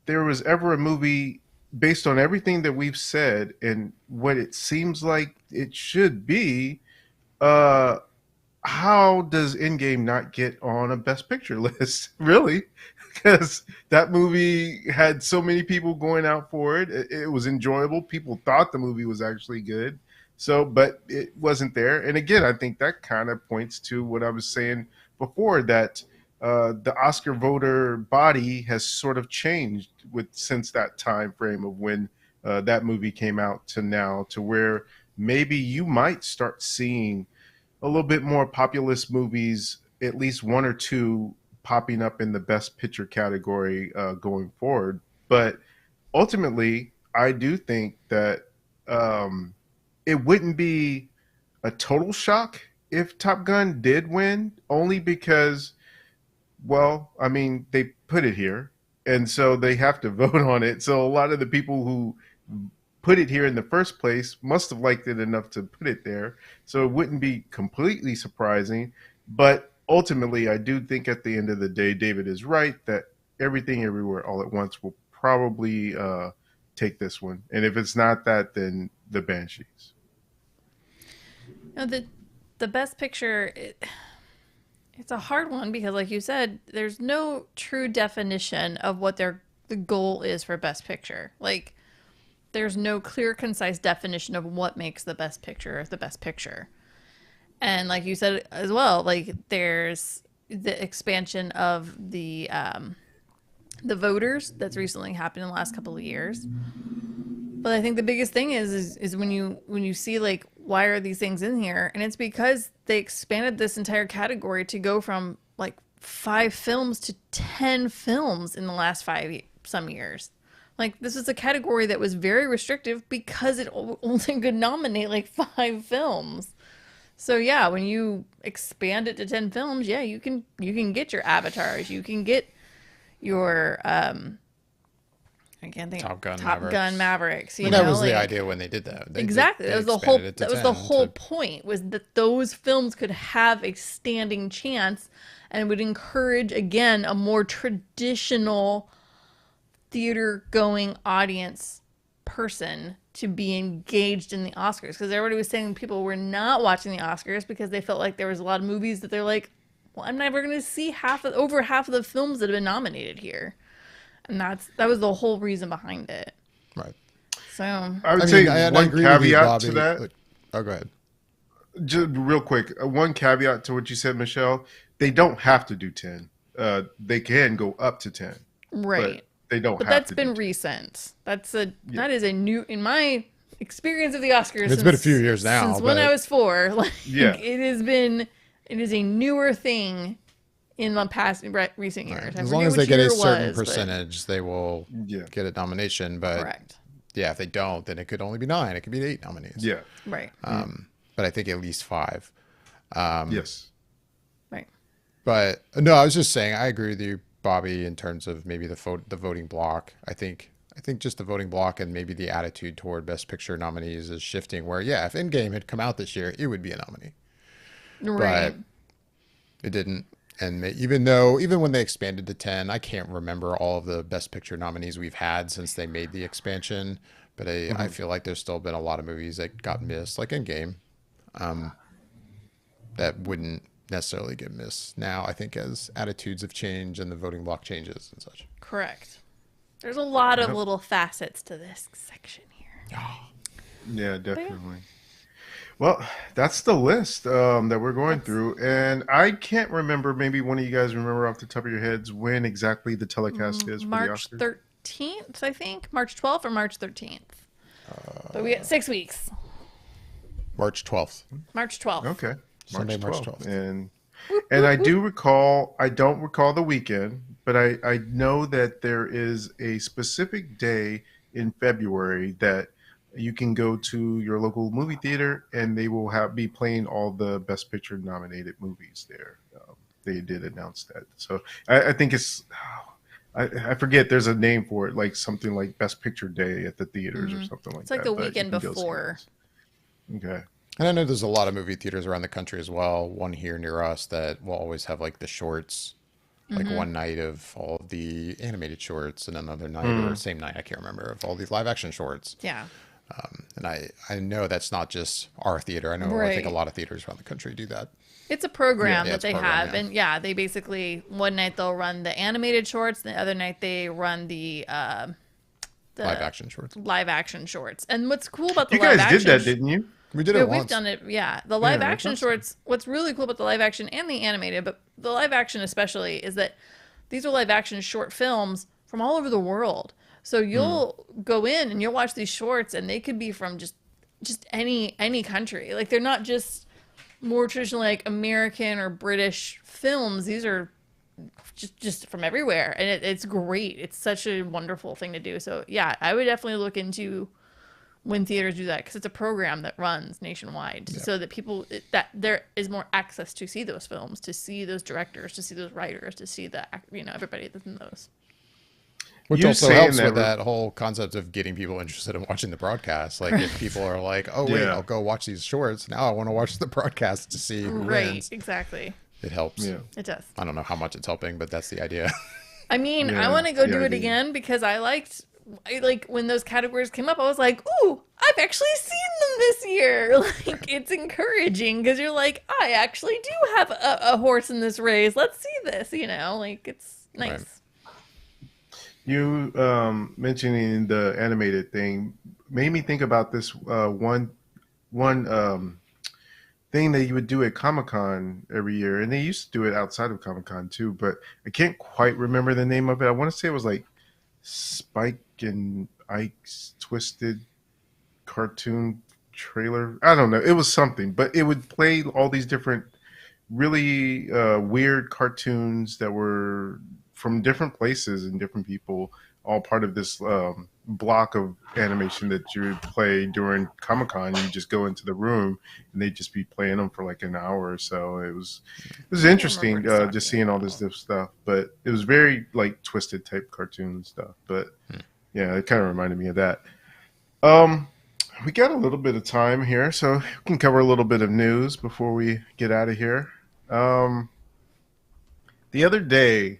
there was ever a movie based on everything that we've said and what it seems like it should be, uh, how does Endgame not get on a Best Picture list? Really? Because that movie had so many people going out for it. It was enjoyable. People thought the movie was actually good. So, but it wasn't there. And again, I think that kind of points to what I was saying before, that the Oscar voter body has sort of changed since that time frame of when that movie came out to now, to where maybe you might start seeing a little bit more populist movies, at least one or two popping up in the best picture category going forward. But ultimately, I do think that it wouldn't be a total shock if Top Gun did win, only because, well, I mean, they put it here, and so they have to vote on it. So a lot of the people who put it here in the first place must have liked it enough to put it there. So it wouldn't be completely surprising. But ultimately, I do think at the end of the day, David is right that Everything Everywhere All at Once will probably take this one. And if it's not that, then The Banshees. No, the best picture, it's a hard one because, like you said, there's no true definition of what the goal is for best picture. Like, there's no clear, concise definition of what makes the best picture. And like you said as well, like there's the expansion of the voters that's recently happened in the last couple of years. But I think the biggest thing is when you see, like, why are these things in here? And it's because they expanded this entire category to go from like 5 films to 10 films in the last some years. Like, this is a category that was very restrictive because it only could nominate like 5 films. So yeah, when you expand it to 10 films, yeah, you can get your Avatars, you can get your I can't think. Top Gun Mavericks. Well, that was the idea when they did that. Exactly. That was the whole point, was that those films could have a standing chance, and it would encourage, again, a more traditional theater-going audience person to be engaged in the Oscars. Because everybody was saying people were not watching the Oscars because they felt like there was a lot of movies that they're like, well, I'm never going to see over half of the films that have been nominated here. And that was the whole reason behind it. Right. So I would say one caveat to that. Oh, go ahead. Just real quick, one caveat to what you said, Michelle. They don't have to do 10. They can go up to 10. Right. But they don't. But have that's to been do recent. That is a new, in my experience of the Oscars. It's been a few years now. Since when I was 4. Like, Yeah. it is a newer thing in the past recent years. Right. I As long forget as they which get year a it certain was, but- percentage, they will Yeah. get a nomination. But Correct. yeah, if they don't, then it could only be 9. It could be 8 nominees. Yeah. Right. But I think at least 5. Yes. Right. But no, I was just saying I agree with you, Bobby, in terms of maybe the voting block. I think just the voting block and maybe the attitude toward Best Picture nominees is shifting. Where yeah, if Endgame had come out this year, it would be a nominee. Right. But it didn't. And even when they expanded to 10, I can't remember all of the Best Picture nominees we've had since they made the expansion. But I feel like there's still been a lot of movies that got missed, like Endgame, that wouldn't necessarily get missed now, I think, as attitudes have changed and the voting block changes and such. Correct. There's a lot of little facets to this section here. Yeah, definitely. Well, that's the list that we're going through. And I can't remember, maybe one of you guys remember off the top of your heads when exactly the telecast is for March the Oscars? 13th, I think. March 12th or March 13th. But we got 6 weeks. March 12th. March 12th. Okay. Sunday, March 12th. And I don't recall the weekend, but I know that there is a specific day in February that you can go to your local movie theater and they will be playing all the Best Picture nominated movies there. They did announce that. So I think it's, I forget, there's a name for it, like something like Best Picture Day at the theaters or something like that. It's like the but you weekend can go see before. those. Okay. And I know there's a lot of movie theaters around the country as well. One here near us that will always have like the shorts, like one night of all of the animated shorts and another night or same night, I can't remember, of all these live action shorts. Yeah. And I know that's not just our theater. I think Right. a lot of theaters around the country do that. It's a program Yeah, that it's a they program, have. yeah. And yeah, they basically, one night they'll run the animated shorts, the other night they run the Live action shorts. live action shorts. And what's cool about the You live guys action did that, didn't you? We did Yeah, it we've once. done it. Yeah, the live that's action awesome. shorts. What's really cool about the live action and the animated, but the live action especially, is that these are live action short films from all over the world. So you'll go in and you'll watch these shorts, and they could be from just any country. Like they're not just more traditionally like American or British films. These are just from everywhere, and it's great. It's such a wonderful thing to do. So yeah, I would definitely look into when theaters do that, because it's a program that runs nationwide, so that that there is more access to see those films, to see those directors, to see those writers, to see the everybody that's in those. Which You also saying helps that with re- that whole concept of getting people interested in watching the broadcast. Like if people are like, oh wait, Yeah. I'll go watch these shorts. Now I want to watch the broadcast to see who Right, wins. exactly. It helps. Yeah. It does. I don't know how much it's helping, but that's the idea. I mean, I Yeah, want to go the do it idea. again because I like when those categories came up, I was like, ooh, I've actually seen them this year. Like, it's encouraging because you're like, I actually do have a horse in this race. Let's see this, like it's nice. Right. You mentioning the animated thing made me think about this one thing that you would do at Comic-Con every year, and they used to do it outside of Comic-Con too, but I can't quite remember the name of it. I want to say it was like Spike and Ike's Twisted Cartoon Trailer. I don't know. It was something, but it would play all these different really weird cartoons that were from different places and different people, all part of this block of animation that you would play during Comic-Con. You just go into the room and they'd just be playing them for like an hour or so. It was interesting remember just seeing all this different stuff, but it was very like twisted type cartoon and stuff. But yeah, it kind of reminded me of that. We got a little bit of time here, so we can cover a little bit of news before we get out of here. The other day,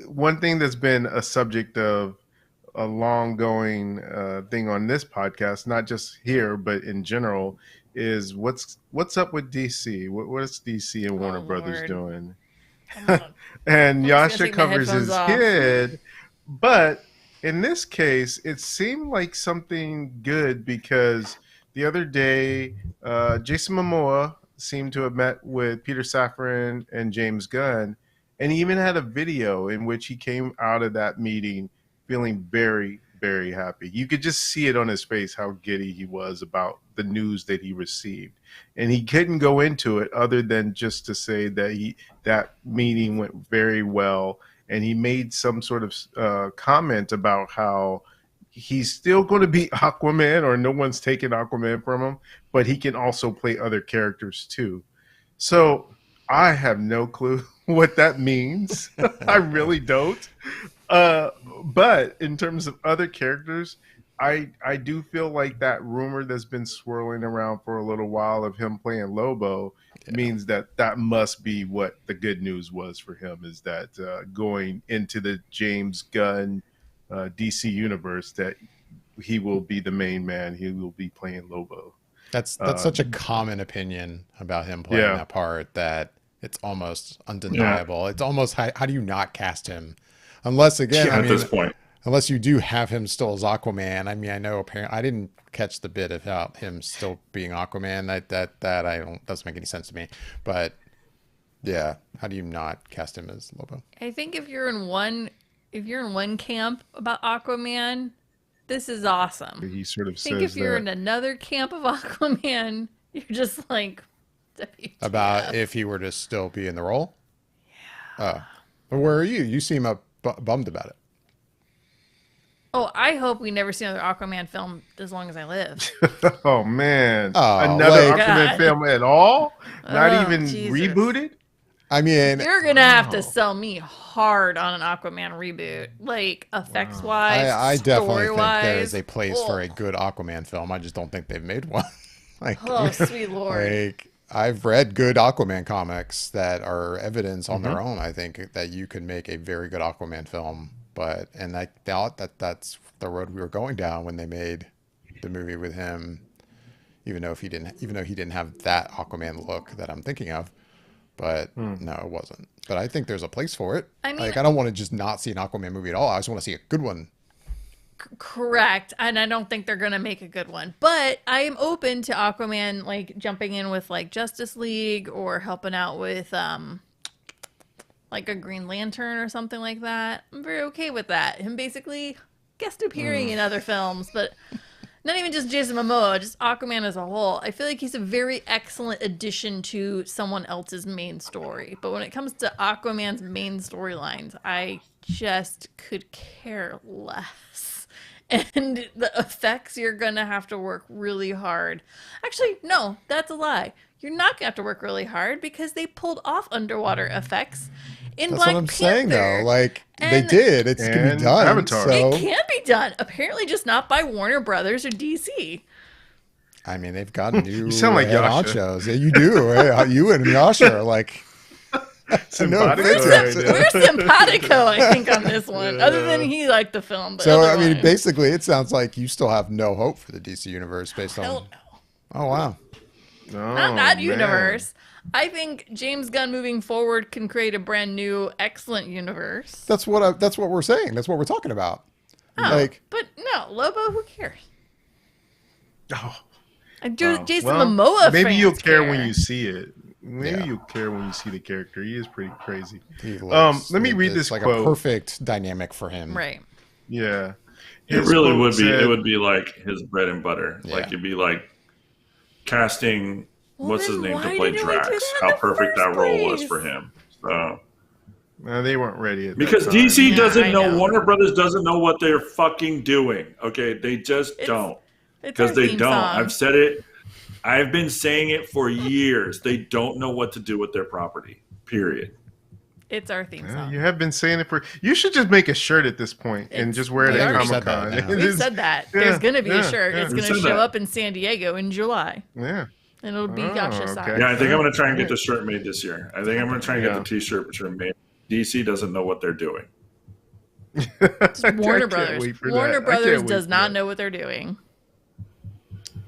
one thing that's been a subject of a long-going thing on this podcast, not just here but in general, is what's up with DC? What's DC and Warner Brothers Lord. doing? I'm gonna- And just gonna Yasha take my covers headphones his off. kid, but in this case, it seemed like something good because the other day, Jason Momoa seemed to have met with Peter Safran and James Gunn, and he even had a video in which he came out of that meeting feeling very, very happy. You could just see it on his face how giddy he was about the news that he received, and he couldn't go into it other than just to say that that meeting went very well, and he made some sort of comment about how he's still going to be Aquaman, or no one's taking Aquaman from him, but he can also play other characters too. So I have no clue what that means. I really don't. But in terms of other characters, I do feel like that rumor that's been swirling around for a little while of him playing Lobo means that must be what the good news was for him, is that going into the James Gunn DC universe, that he will be the main man. He will be playing Lobo. That's such a common opinion about him playing that part that it's almost undeniable. Yeah. It's almost, how do you not cast him? Unless, again, I mean, at this point, unless you do have him still as Aquaman. I mean, I know apparently I didn't catch the bit about him still being Aquaman. That I don't, doesn't make any sense to me. But yeah, how do you not cast him as Lobo? I think if you're in one camp about Aquaman, this is awesome. He sort of I think if you're in another camp of Aquaman, you're just like WTF. About if he were to still be in the role. Yeah. Where are you? You seem bummed about it. Oh, I hope we never see another Aquaman film as long as I live. Oh man, another Aquaman film at all? Not even rebooted? I mean, you're gonna have to sell me hard on an Aquaman reboot, like effects wise. I definitely think there is a place for a good Aquaman film. I just don't think they've made one. Like, oh, sweet Lord! Like, I've read good Aquaman comics that are evidence on their own. I think that you could make a very good Aquaman film, and I doubt that that's the road we were going down when they made the movie with him. Even though he didn't have that Aquaman look that I'm thinking of. But no, it wasn't. But I think there's a place for it. I mean, like, I don't want to just not see an Aquaman movie at all. I just want to see a good one. Correct. And I don't think they're going to make a good one. But I am open to Aquaman, like, jumping in with, like, Justice League or helping out with, like, a Green Lantern or something like that. I'm very okay with that. Him basically guest appearing in other films, but... Not even just Jason Momoa, just Aquaman as a whole. I feel like he's a very excellent addition to someone else's main story. But when it comes to Aquaman's main storylines, I just could care less. And the effects, you're going to have to work really hard. Actually, no, that's a lie. You're not going to have to work really hard because they pulled off underwater effects in Black Panther. That's what I'm saying, though. Like, they did. It can be done. Avatar. So. It can be done. Apparently just not by Warner Brothers or DC. I mean, they've got new you sound like nachos. Yeah, you do. You and Yasha are like... We're simpatico, I think, on this one. Other than he liked the film. But so, I mean, basically, it sounds like you still have no hope for the DC universe based on... No. Oh, wow. Not that universe. I think James Gunn moving forward can create a brand new, excellent universe. That's what we're saying. That's what we're talking about. Oh, but no, Lobo, who cares? Oh, Jason Momoa. Maybe you'll care when you see it. Maybe you'll care when you see the character. He is pretty crazy. Let me read this like quote. A perfect dynamic for him. Right. Yeah. It really would be. It would be like his bread and butter. Yeah. Like, it'd be like casting. What's his name to play Drax? How perfect that role was for him. So they weren't ready because DC doesn't know. Warner Brothers doesn't know what they're fucking doing. Okay, they just don't. Because they don't. I've said it. I've been saying it for years. They don't know what to do with their property. Period. It's our theme song. You have been saying it for... You should just make a shirt at this point and just wear it at Comic-Con. We've said that. There's going to be a shirt. It's going to show up in San Diego in July. Yeah. And it'll be Yasha size. Yeah, I think I'm going to try and get the shirt made this year. I think I'm going to try and get the T-shirt made. DC doesn't know what they're doing. Warner Brothers. Warner Brothers does not know what they're doing.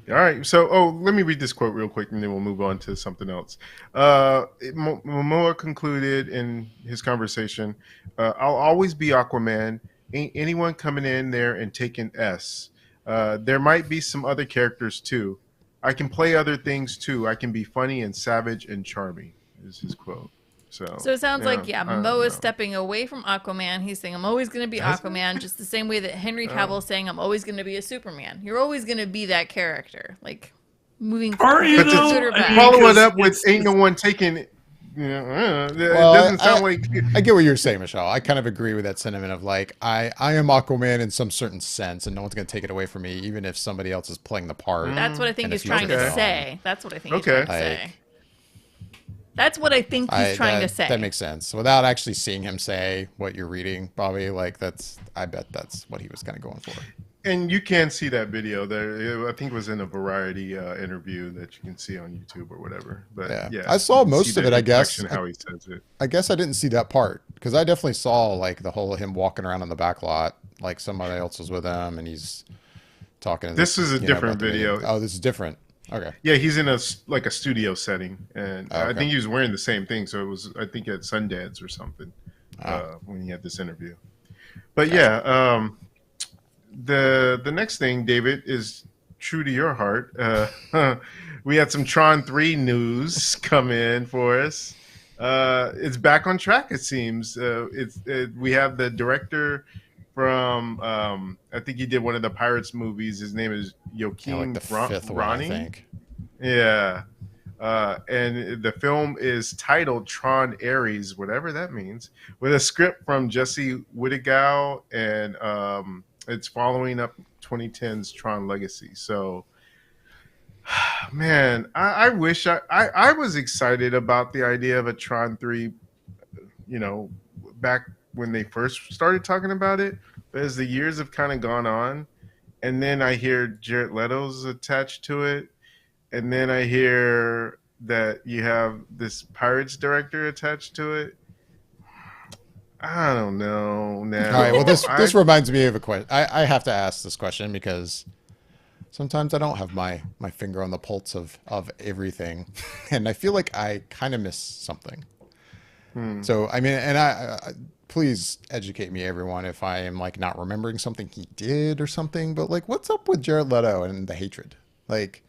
All right. So, let me read this quote real quick, and then we'll move on to something else. Momoa concluded in his conversation, I'll always be Aquaman. Ain't anyone coming in there and taking S. There might be some other characters, too. I can play other things, too. I can be funny and savage and charming, is his quote. So it sounds like, I don't Moa is know. stepping away from Aquaman. He's saying, I'm always going to be Has he? Aquaman, just the same way that Henry Cavill is saying, I'm always going to be a Superman. You're always going to be that character. Like, moving Are you forward, But though? good or I bad. mean, follow it 'cause up with it's- "Ain't no one taking it." It Well, doesn't sound like. I get what you're saying, Michelle. I kind of agree with that sentiment of like, I am Aquaman in some certain sense, and no one's going to take it away from me, even if somebody else is playing the part. That's what I think And he's if he's trying to okay. say. That's what I think he's Okay. trying to say. Like, That's what I think he's trying to say. That makes sense. Without actually seeing him say what you're reading, Bobby, like I bet that's what he was kind of going for. And you can see that video there. I think it was in a Variety interview that you can see on YouTube or whatever. But Yeah. yeah, I saw you can most see of the it, I guess. inflection, how he says it. I guess I didn't see that part because I definitely saw like the whole him walking around on the back lot, like somebody else was with him and he's talking. This is a different about the video. Oh, this is different. Okay. Yeah, he's in a studio setting, and Oh, I okay. think he was wearing the same thing. So it was, I think, at Sundance or something when he had this interview. But yeah, the next thing, David, is true to your heart. We had some Tron 3 news come in for us. It's back on track. It seems we have the director from I think he did one of the Pirates movies. His name is Joaquin Like the fifth one, I Ronnie. think. Yeah. And the film is titled Tron Ares, whatever that means, with a script from Jesse Whittagow, and it's following up 2010's Tron Legacy. So, man, I wish I was excited about the idea of a Tron 3, back when they first started talking about it. But as the years have kind of gone on, and then I hear Jared Leto's attached to it, and then I hear that you have this Pirates director attached to it. I don't know now. All right. Well, this reminds me of a question. I have to ask this question because sometimes I don't have my finger on the pulse of everything, and I feel like I kind of miss something. So I mean, and I please educate me, everyone, if I am like not remembering something he did or something. But like, what's up with Jared Leto and the hatred? Like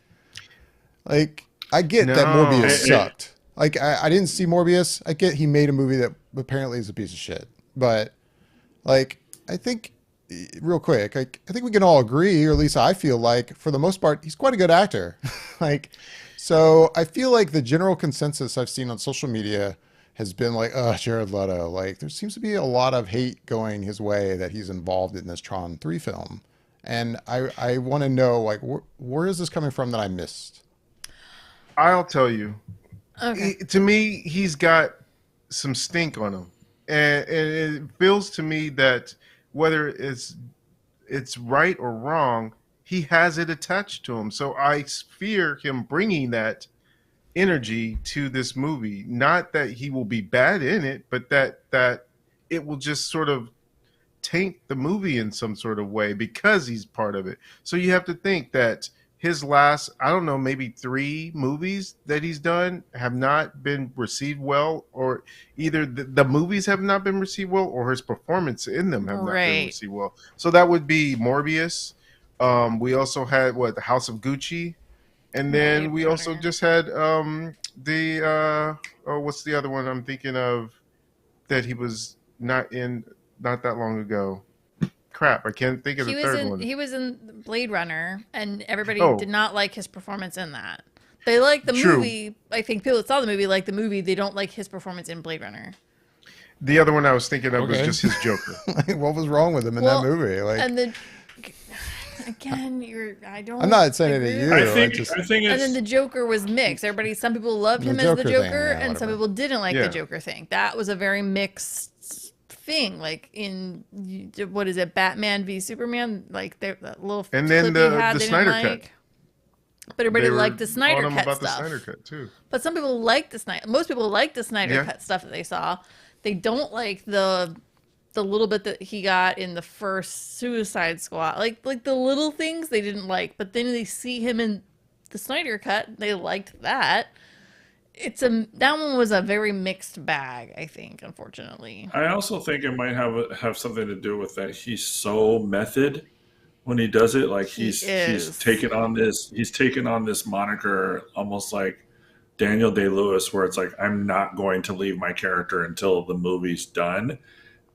I get that No. Morbius sucked. Like I didn't see Morbius. I get he made a movie that apparently is a piece of shit. But like I think real quick, I think we can all agree, or at least I feel like for the most part, he's quite a good actor. Like so I feel like the general consensus I've seen on social media has been like, Jared Leto. Like there seems to be a lot of hate going his way that he's involved in this Tron 3 film. And I want to know like where is this coming from that I missed? I'll tell you. Okay. To me, he's got some stink on him, and it feels to me that whether it's right or wrong, he has it attached to him. So I fear him bringing that energy to this movie. Not that he will be bad in it, but that it will just sort of taint the movie in some sort of way because he's part of it. So you have to think that his last, I don't know, maybe 3 movies that he's done have not been received well, or either the movies have not been received well, or his performance in them have not been Right. received well. So that would be Morbius. We also had the House of Gucci, and then Blade we also Runner. just had what's the other one I'm thinking of that he was not in not that long ago. Crap, I can't think of the third one. He was in Blade Runner, and everybody Oh. did not like his performance in that. They like the True. movie. I think people that saw the movie like the movie. They don't like his performance in Blade Runner. The other one I was thinking of was Okay. just his Joker. Like, what was wrong with him in Well, that movie? Like And then again, I don't. I'm not saying it agree to with you. that. I think And it's then the Joker was mixed. Some people loved The him as the Joker Joker, thing, yeah, and some whatever. people didn't like Yeah. the Joker thing. That was a very mixed thing. Like in what is it, Batman v Superman? Like that little And then clip he the had, they didn't Snyder Cut. like. But everybody They were liked the Snyder on him Cut about stuff. the Snyder Cut too. But some people like the Snyder. Most people like the Snyder Yeah. Cut stuff that they saw. They don't like the little bit that he got in the first Suicide Squad. Like the little things they didn't like. But then they see him in the Snyder Cut. They liked that. That one was a very mixed bag, I think, unfortunately. I also think it might have something to do with that he's so method when he does it. Like He he's is. taken on this moniker almost like Daniel Day-Lewis, where it's like, I'm not going to leave my character until the movie's done.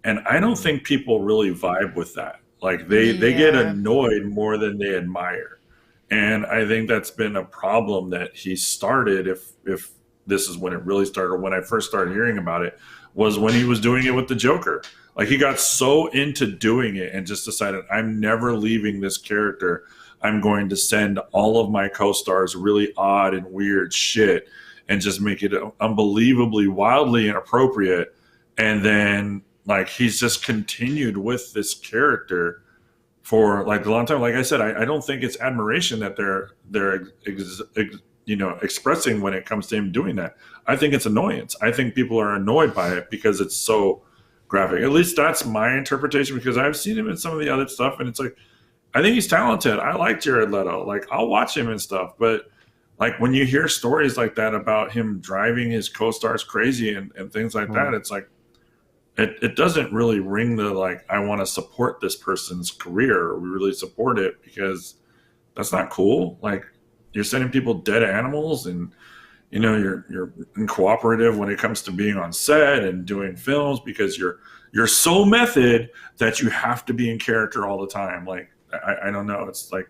And I don't think people really vibe with that. Like they get Yeah. annoyed more than they admire. And I think that's been a problem that he started, if this is when it really started, when I first started hearing about it, was when he was doing it with the Joker. Like he got so into doing it and just decided, I'm never leaving this character. I'm going to send all of my co-stars really odd and weird shit and just make it unbelievably wildly inappropriate. And then like he's just continued with this character for like a long time. Like I said, I don't think it's admiration that they're expressing when it comes to him doing that. I think it's annoyance. I think people are annoyed by it because it's so graphic. At least that's my interpretation, because I've seen him in some of the other stuff, and it's like, I think he's talented. I like Jared Leto. Like I'll watch him and stuff, but like when you hear stories like that about him driving his co-stars crazy and things like that, it's like it doesn't really ring the like, I want to support this person's career, or we really support it, because that's not cool. Like you're sending people dead animals, and you're cooperative when it comes to being on set and doing films, because you're so method that you have to be in character all the time. Like I don't know. It's like,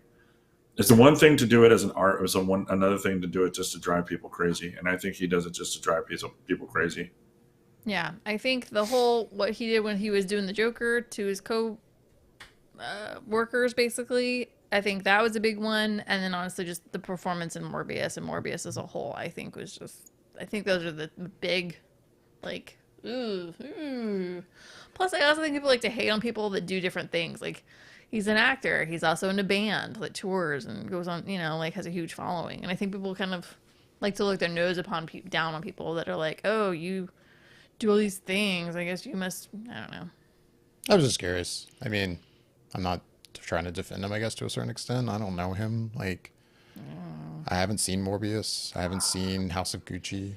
it's the one thing to do it as an art. It was another thing to do it just to drive people crazy. And I think he does it just to drive people crazy. Yeah, I think the whole what he did when he was doing the Joker to his workers, basically, I think that was a big one. And then honestly, just the performance in Morbius and Morbius as a whole, I think was just, I think those are the big, like, ooh. Plus, I also think people like to hate on people that do different things. Like, he's an actor. He's also in a band that tours and goes on, like has a huge following. And I think people kind of like to look their nose down on people that are like, oh, you do all these things. I guess you must, I don't know. I was just curious. I mean, I'm not trying to defend him, I guess, to a certain extent. I don't know him. Like, I haven't seen Morbius. I haven't seen House of Gucci.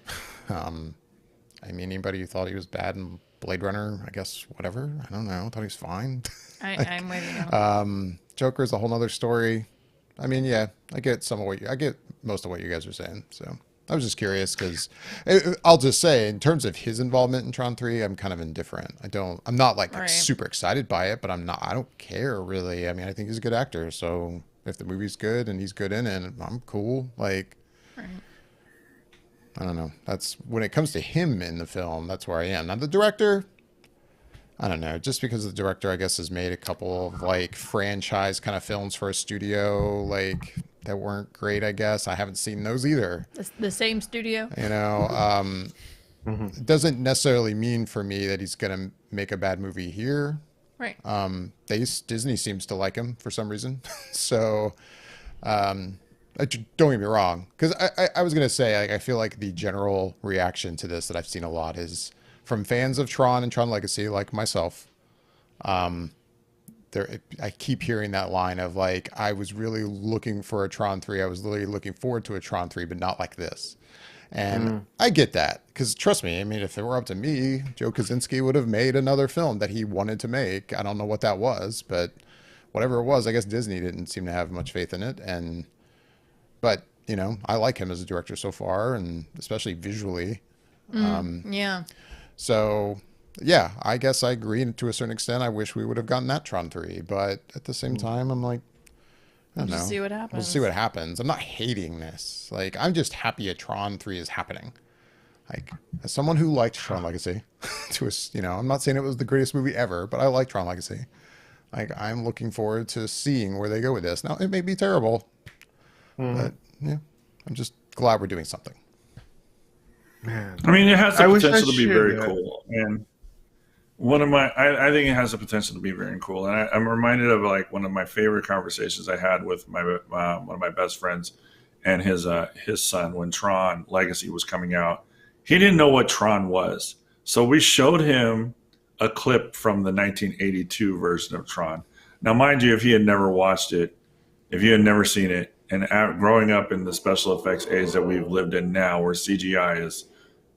I mean, anybody who thought he was bad in Blade Runner, I guess, whatever. I don't know. I thought he was fine. I'm with you. Joker is a whole nother story. I mean, yeah, I get most of what you guys are saying. So I was just curious because I'll just say, in terms of his involvement in Tron 3, I'm kind of indifferent. I'm not like Right. super excited by it, but I don't care really. I mean, I think he's a good actor. So if the movie's good and he's good in it, I'm cool. Like, Right. I don't know. That's when it comes to him in the film, that's where I am. Now the director, I don't know. Just because the director, I guess, has made a couple of like franchise kind of films for a studio, like that weren't great. I guess I haven't seen those either. The same studio. It doesn't necessarily mean for me that he's gonna make a bad movie here. Right. Disney seems to like him for some reason. So, don't get me wrong, because I was gonna say, like, I feel like the general reaction to this that I've seen a lot is from fans of Tron and Tron Legacy, like myself. I keep hearing that line of like, I was really looking for a Tron 3. I was literally looking forward to a Tron 3, but not like this. And I get that, because trust me, I mean, if it were up to me, Joe Kosinski would have made another film that he wanted to make. I don't know what that was, but whatever it was, I guess Disney didn't seem to have much faith in it. But I like him as a director so far, and especially visually. Yeah. So yeah, I guess I agree to a certain extent. I wish we would have gotten that Tron 3, but at the same time, I'm like, I don't know. Just see what happens. We'll see what happens. I'm not hating this. Like, I'm just happy a Tron 3 is happening. Like, as someone who liked Tron Legacy, I'm not saying it was the greatest movie ever, but I like Tron Legacy. Like, I'm looking forward to seeing where they go with this. Now, it may be terrible, but yeah, I'm just glad we're doing something. Man, I mean, it has the I wish I potential to be shared very that. cool. And I think it has the potential to be very cool. And I'm reminded of like one of my favorite conversations I had with one of my best friends and his son when Tron Legacy was coming out. He didn't know what Tron was, so we showed him a clip from the 1982 version of Tron. Now, mind you, if he had never watched it, if you had never seen it, and growing up in the special effects age that we've lived in now, where CGI is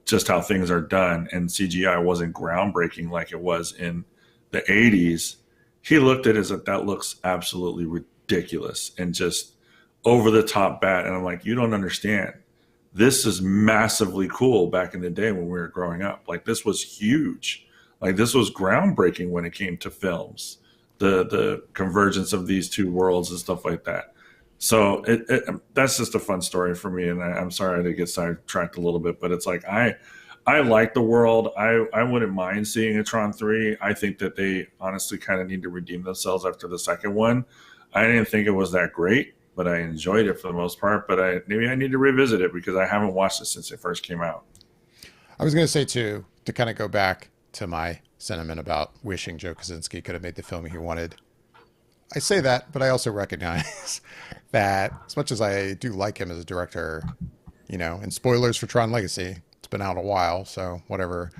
just how things are done, and CGI wasn't groundbreaking like it was in the 80s, he looked at it as that looks absolutely ridiculous and just over the top bad. And I'm like, you don't understand. this is massively cool back in the day when we were growing up. Like this was huge. Like this was groundbreaking when it came to films, the convergence of these two worlds and stuff like that. So that's just a fun story for me, and I'm sorry to get sidetracked a little bit, but it's like I like the world. I wouldn't mind seeing a Tron 3. I think that they honestly kind of need to redeem themselves after the second one. I didn't think it was that great, but I enjoyed it for the most part. But maybe I need to revisit it because I haven't watched it since it first came out. I was going to say, too, to kind of go back to my sentiment about wishing Joe Kosinski could have made the film he wanted. I say that, but I also recognize that as much as I do like him as a director, and spoilers for Tron Legacy, it's been out a while, so whatever.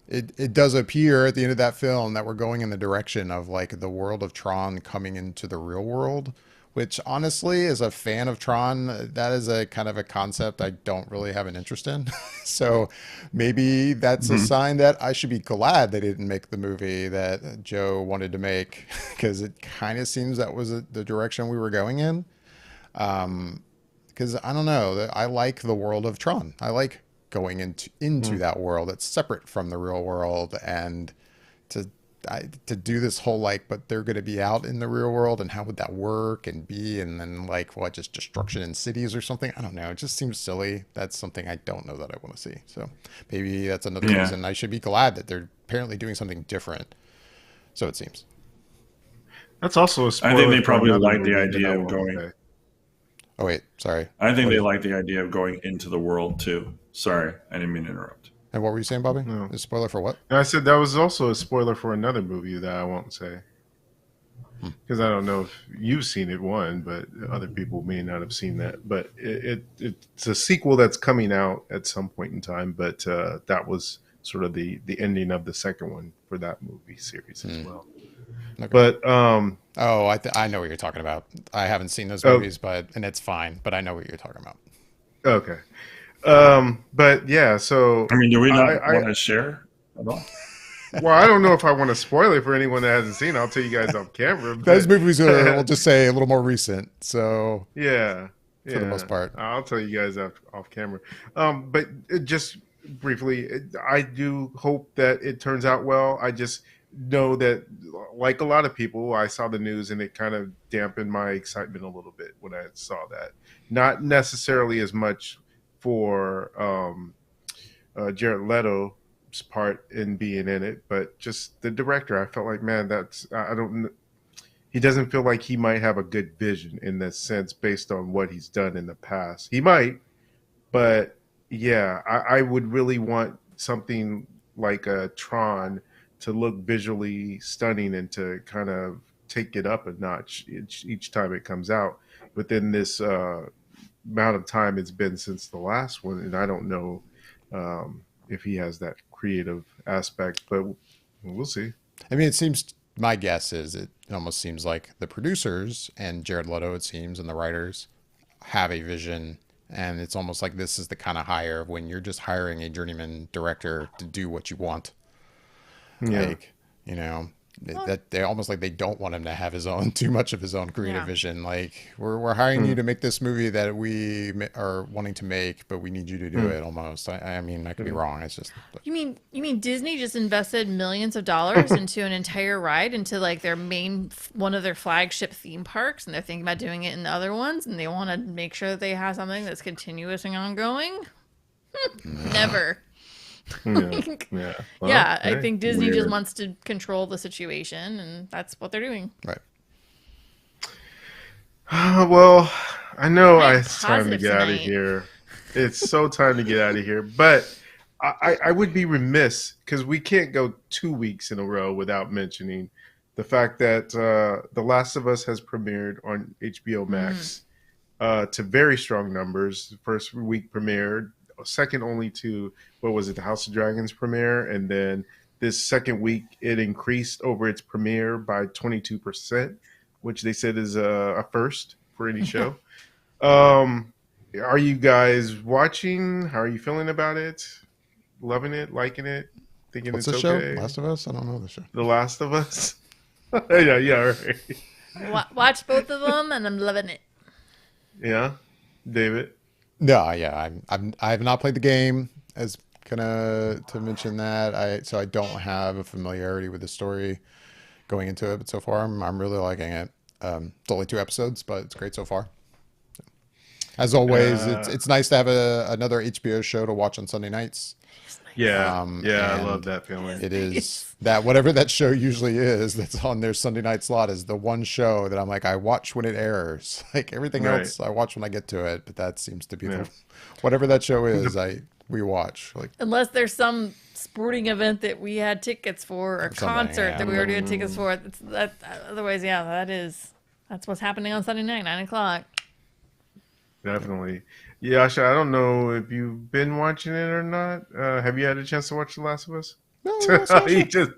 It does appear at the end of that film that we're going in the direction of like the world of Tron coming into the real world, which honestly, as a fan of Tron, that is a kind of a concept I don't really have an interest in. So maybe that's a sign that I should be glad they didn't make the movie that Joe wanted to make, because it kind of seems that was the direction we were going in. Because I don't know, I like the world of Tron. I like going into that world that's separate from the real world, and to do this whole like, but they're going to be out in the real world, and how would that work and be, and then like what, just destruction in cities or something? I don't know. It just seems silly. That's something I don't know that I want to see. So maybe that's another reason I should be glad that they're apparently doing something different. So it seems. That's also a spoiler. I think they probably like the idea of going. Okay. Oh wait, sorry. I think they like the idea of going into the world too. Sorry, I didn't mean to interrupt. And what were you saying, Bobby? No. A spoiler for what? I said that was also a spoiler for another movie that I won't say. Because I don't know if you've seen it, one, but other people may not have seen that. But it's a sequel that's coming out at some point in time. But that was sort of the ending of the second one for that movie series as well. Okay. But I know what you're talking about. I haven't seen those movies, and it's fine. But I know what you're talking about. Okay. But yeah, so I mean, do we not want to share at all? Well, I don't know if I want to spoil it for anyone that hasn't seen it. I'll tell you guys off camera. But... Those movies are, we'll just say, a little more recent. So yeah, for the most part, I'll tell you guys off camera. But just briefly, I do hope that it turns out well. I just know that, like a lot of people, I saw the news and it kind of dampened my excitement a little bit when I saw that. Not necessarily as much for Jared Leto's part in being in it, but just the director. I felt like, man, he doesn't feel like he might have a good vision in this sense based on what he's done in the past. He might, but yeah, I would really want something like a Tron to look visually stunning and to kind of take it up a notch each time it comes out. Within this amount of time it's been since the last one, and I don't know if he has that creative aspect, but we'll see. I mean, my guess is it almost seems like the producers and Jared Leto, it seems, and the writers have a vision, and it's almost like this is the kind of hire of when you're just hiring a journeyman director to do what you want. Like, that they almost like they don't want him to have too much of his own creative vision. Like, we're hiring you to make this movie that we are wanting to make, but we need you to do it almost. I mean, I could be wrong. It's just you mean Disney just invested millions of dollars into an entire ride, into like one of their flagship theme parks, and they're thinking about doing it in the other ones, and they want to make sure that they have something that's continuous and ongoing. Never. Well, I think Disney just wants to control the situation, and that's what they're doing. Right. Well, I know it's time to get out of here. It's so time to get out of here. But I would be remiss, because we can't go 2 weeks in a row without mentioning the fact that The Last of Us has premiered on HBO Max to very strong numbers. The first week premiered, second only to, the House of Dragons premiere, and then this second week it increased over its premiere by 22%, which they said is a first for any show. Are you guys watching? How are you feeling about it? Loving it? Liking it? Thinking What's it's the okay? show? Last of Us? I don't know the show. The Last of Us? yeah, right. Watch both of them, and I'm loving it. Yeah? David? No, yeah, I have not played the game. As gonna to mention that so I don't have a familiarity with the story going into it, but so far I'm really liking it. It's only 2 episodes, but it's great so far. As always, it's nice to have another HBO show to watch on Sunday nights. Yeah, I and love that feeling. It is that whatever that show usually is that's on their Sunday night slot is the one show that I'm like, I watch when it airs. Like everything else, I watch when I get to it. But that seems to be whatever that show is, we watch. Like unless there's some sporting event that we had tickets for, or concert that we already had tickets for. Otherwise, that's what's happening on Sunday night, 9:00. Definitely. Yeah, Asha, I don't know if you've been watching it or not. Have you had a chance to watch The Last of Us? no, he just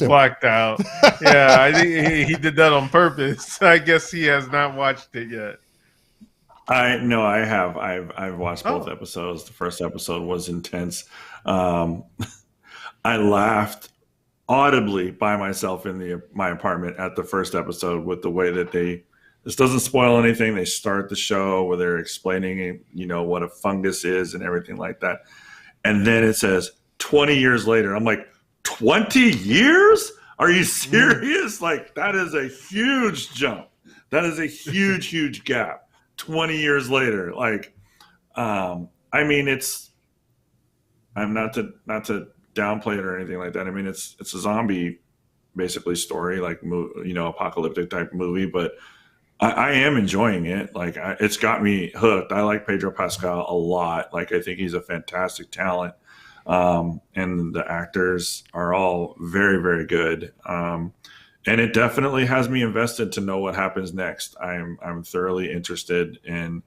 him. blacked out. Yeah, I think he did that on purpose. I guess he has not watched it yet. I have. I've watched both episodes. The first episode was intense. I laughed audibly by myself in my apartment at the first episode with the way that this doesn't spoil anything. They start the show where they're explaining, what a fungus is and everything like that. And then it says 20 years later. I'm like, 20 years? Are you serious? Like, that is a huge jump. That is a huge, huge gap. 20 years later. Like, I mean, I'm not to downplay it or anything like that. I mean, it's a zombie basically story, like, apocalyptic type movie, but I am enjoying it. Like, it's got me hooked. I like Pedro Pascal a lot. Like, I think he's a fantastic talent. And the actors are all very, very good. And it definitely has me invested to know what happens next. I'm thoroughly interested in.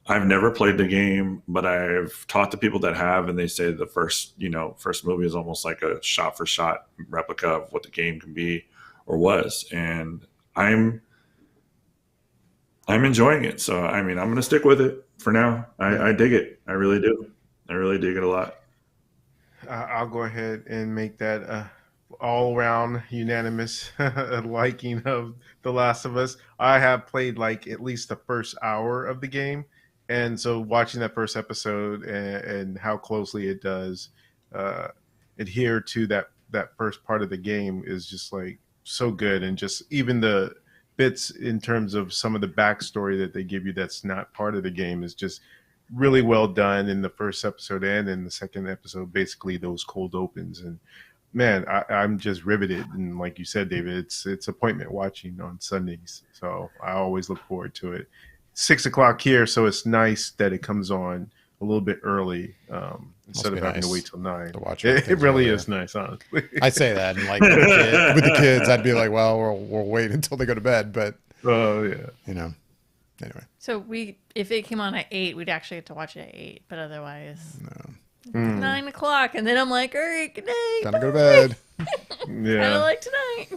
I've never played the game, but I've talked to people that have, and they say the first movie is almost like a shot for shot replica of what the game can be or was. And I'm enjoying it. So, I mean, I'm going to stick with it for now. I dig it. I really do. I really dig it a lot. I'll go ahead and make that all-around unanimous liking of The Last of Us. I have played like at least the first hour of the game. And so watching that first episode and how closely it does adhere to that first part of the game is just like so good. And just even the bits in terms of some of the backstory that they give you that's not part of the game is just really well done in the first episode and in the second episode, basically those cold opens. And man, I'm just riveted. And like you said, David, it's appointment watching on Sundays. So I always look forward to it. 6:00 here, so it's nice that it comes on a little bit early instead of having to wait till 9 to watch it really is nice, honestly. I say that, and like with the kids, I'd be like, well, we'll wait until they go to bed, but yeah, anyway. So if it came on at 8, we'd actually have to watch it at 8, but otherwise 9:00, and then I'm like, all right, good night. Time to go to bed. Yeah, kind of like tonight.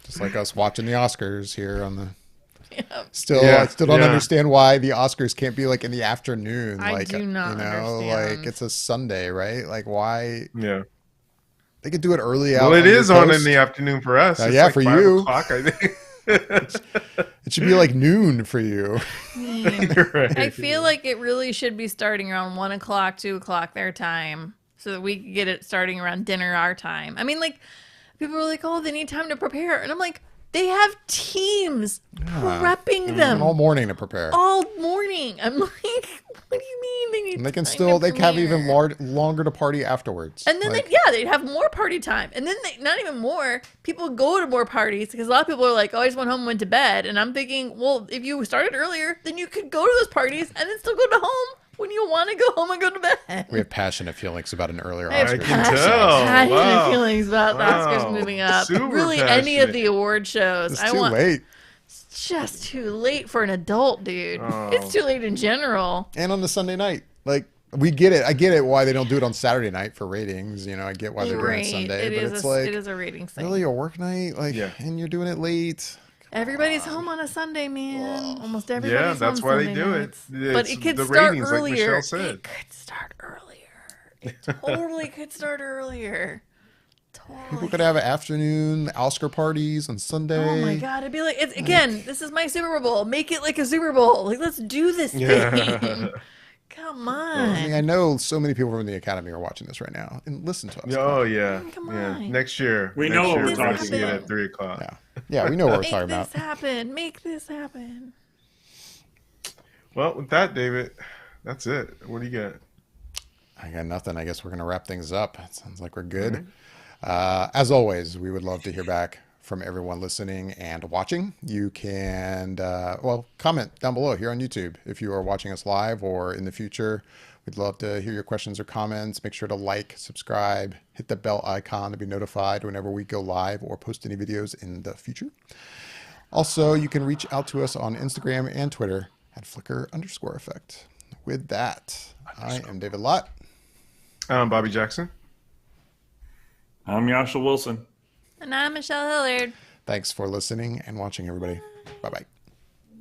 Just like us watching the Oscars here on the. Yeah. I still don't understand why the Oscars can't be like in the afternoon. I like, do not understand. Like it's a Sunday, right? Like why? Yeah, they could do it early out. Well, it is on in the afternoon for us. Yeah, like for 5 you. o'clock, I think. It should be like noon for you. Right. I feel like it really should be starting around 1 o'clock, 2 o'clock their time, so that we could get it starting around dinner our time. I mean, like, people are like, oh, they need time to prepare, and I'm like, they have teams prepping them all morning to prepare. All morning. I'm like, what do you mean they need? And they can time they to have even premiere? longer to party afterwards. And then they'd have more party time. And then not even more. People go to more parties because a lot of people are like, oh, I just went home and went to bed. And I'm thinking, well, if you started earlier, then you could go to those parties and then still go to home when you want to go home and go to bed. We have passionate feelings about an earlier I have Oscar. passionate feelings about the Oscars moving up. Super really, passionate. any of the award shows. It's too late. It's just too late for an adult, dude. Oh. It's too late in general. And on the Sunday night. Like, we get it. I get it why they don't do it on Saturday night for ratings. I get why they're doing it Sunday. But it's like, it is a ratings thing. really a work night? Like, and you're doing it late. Everybody's home on a Sunday, man. Almost everybody's that's home why Sunday they do nights. it. But it could the start ratings, earlier. like Michelle said. It could start earlier. It totally could start earlier. People could have afternoon Oscar parties on Sunday. Oh my god, it'd be like, again, this is my Super Bowl. Make it like a Super Bowl. Like, let's do this thing. Come on. I mean, I know so many people from the Academy are watching this right now and listen to us. Oh yeah, Come yeah. on. Next year, We next know what year we're we're talking gonna see it about. at 3:00. Yeah, we know what we're Make talking this about. happen. Make this happen. Well, with that, David, that's it. What do you got? I got nothing. I guess we're going to wrap things up. It sounds like we're good. As always, we would love to hear back from everyone listening and watching. You can, comment down below here on YouTube if you are watching us live or in the future. We'd love to hear your questions or comments. Make sure to like, subscribe, hit the bell icon to be notified whenever we go live or post any videos in the future. Also, you can reach out to us on Instagram and Twitter at Flickr_effect. With that, I am David Lott. I'm Bobby Jackson. I'm Yasha Wilson. And I'm Michelle Hillard. Thanks for listening and watching, everybody. Bye-bye.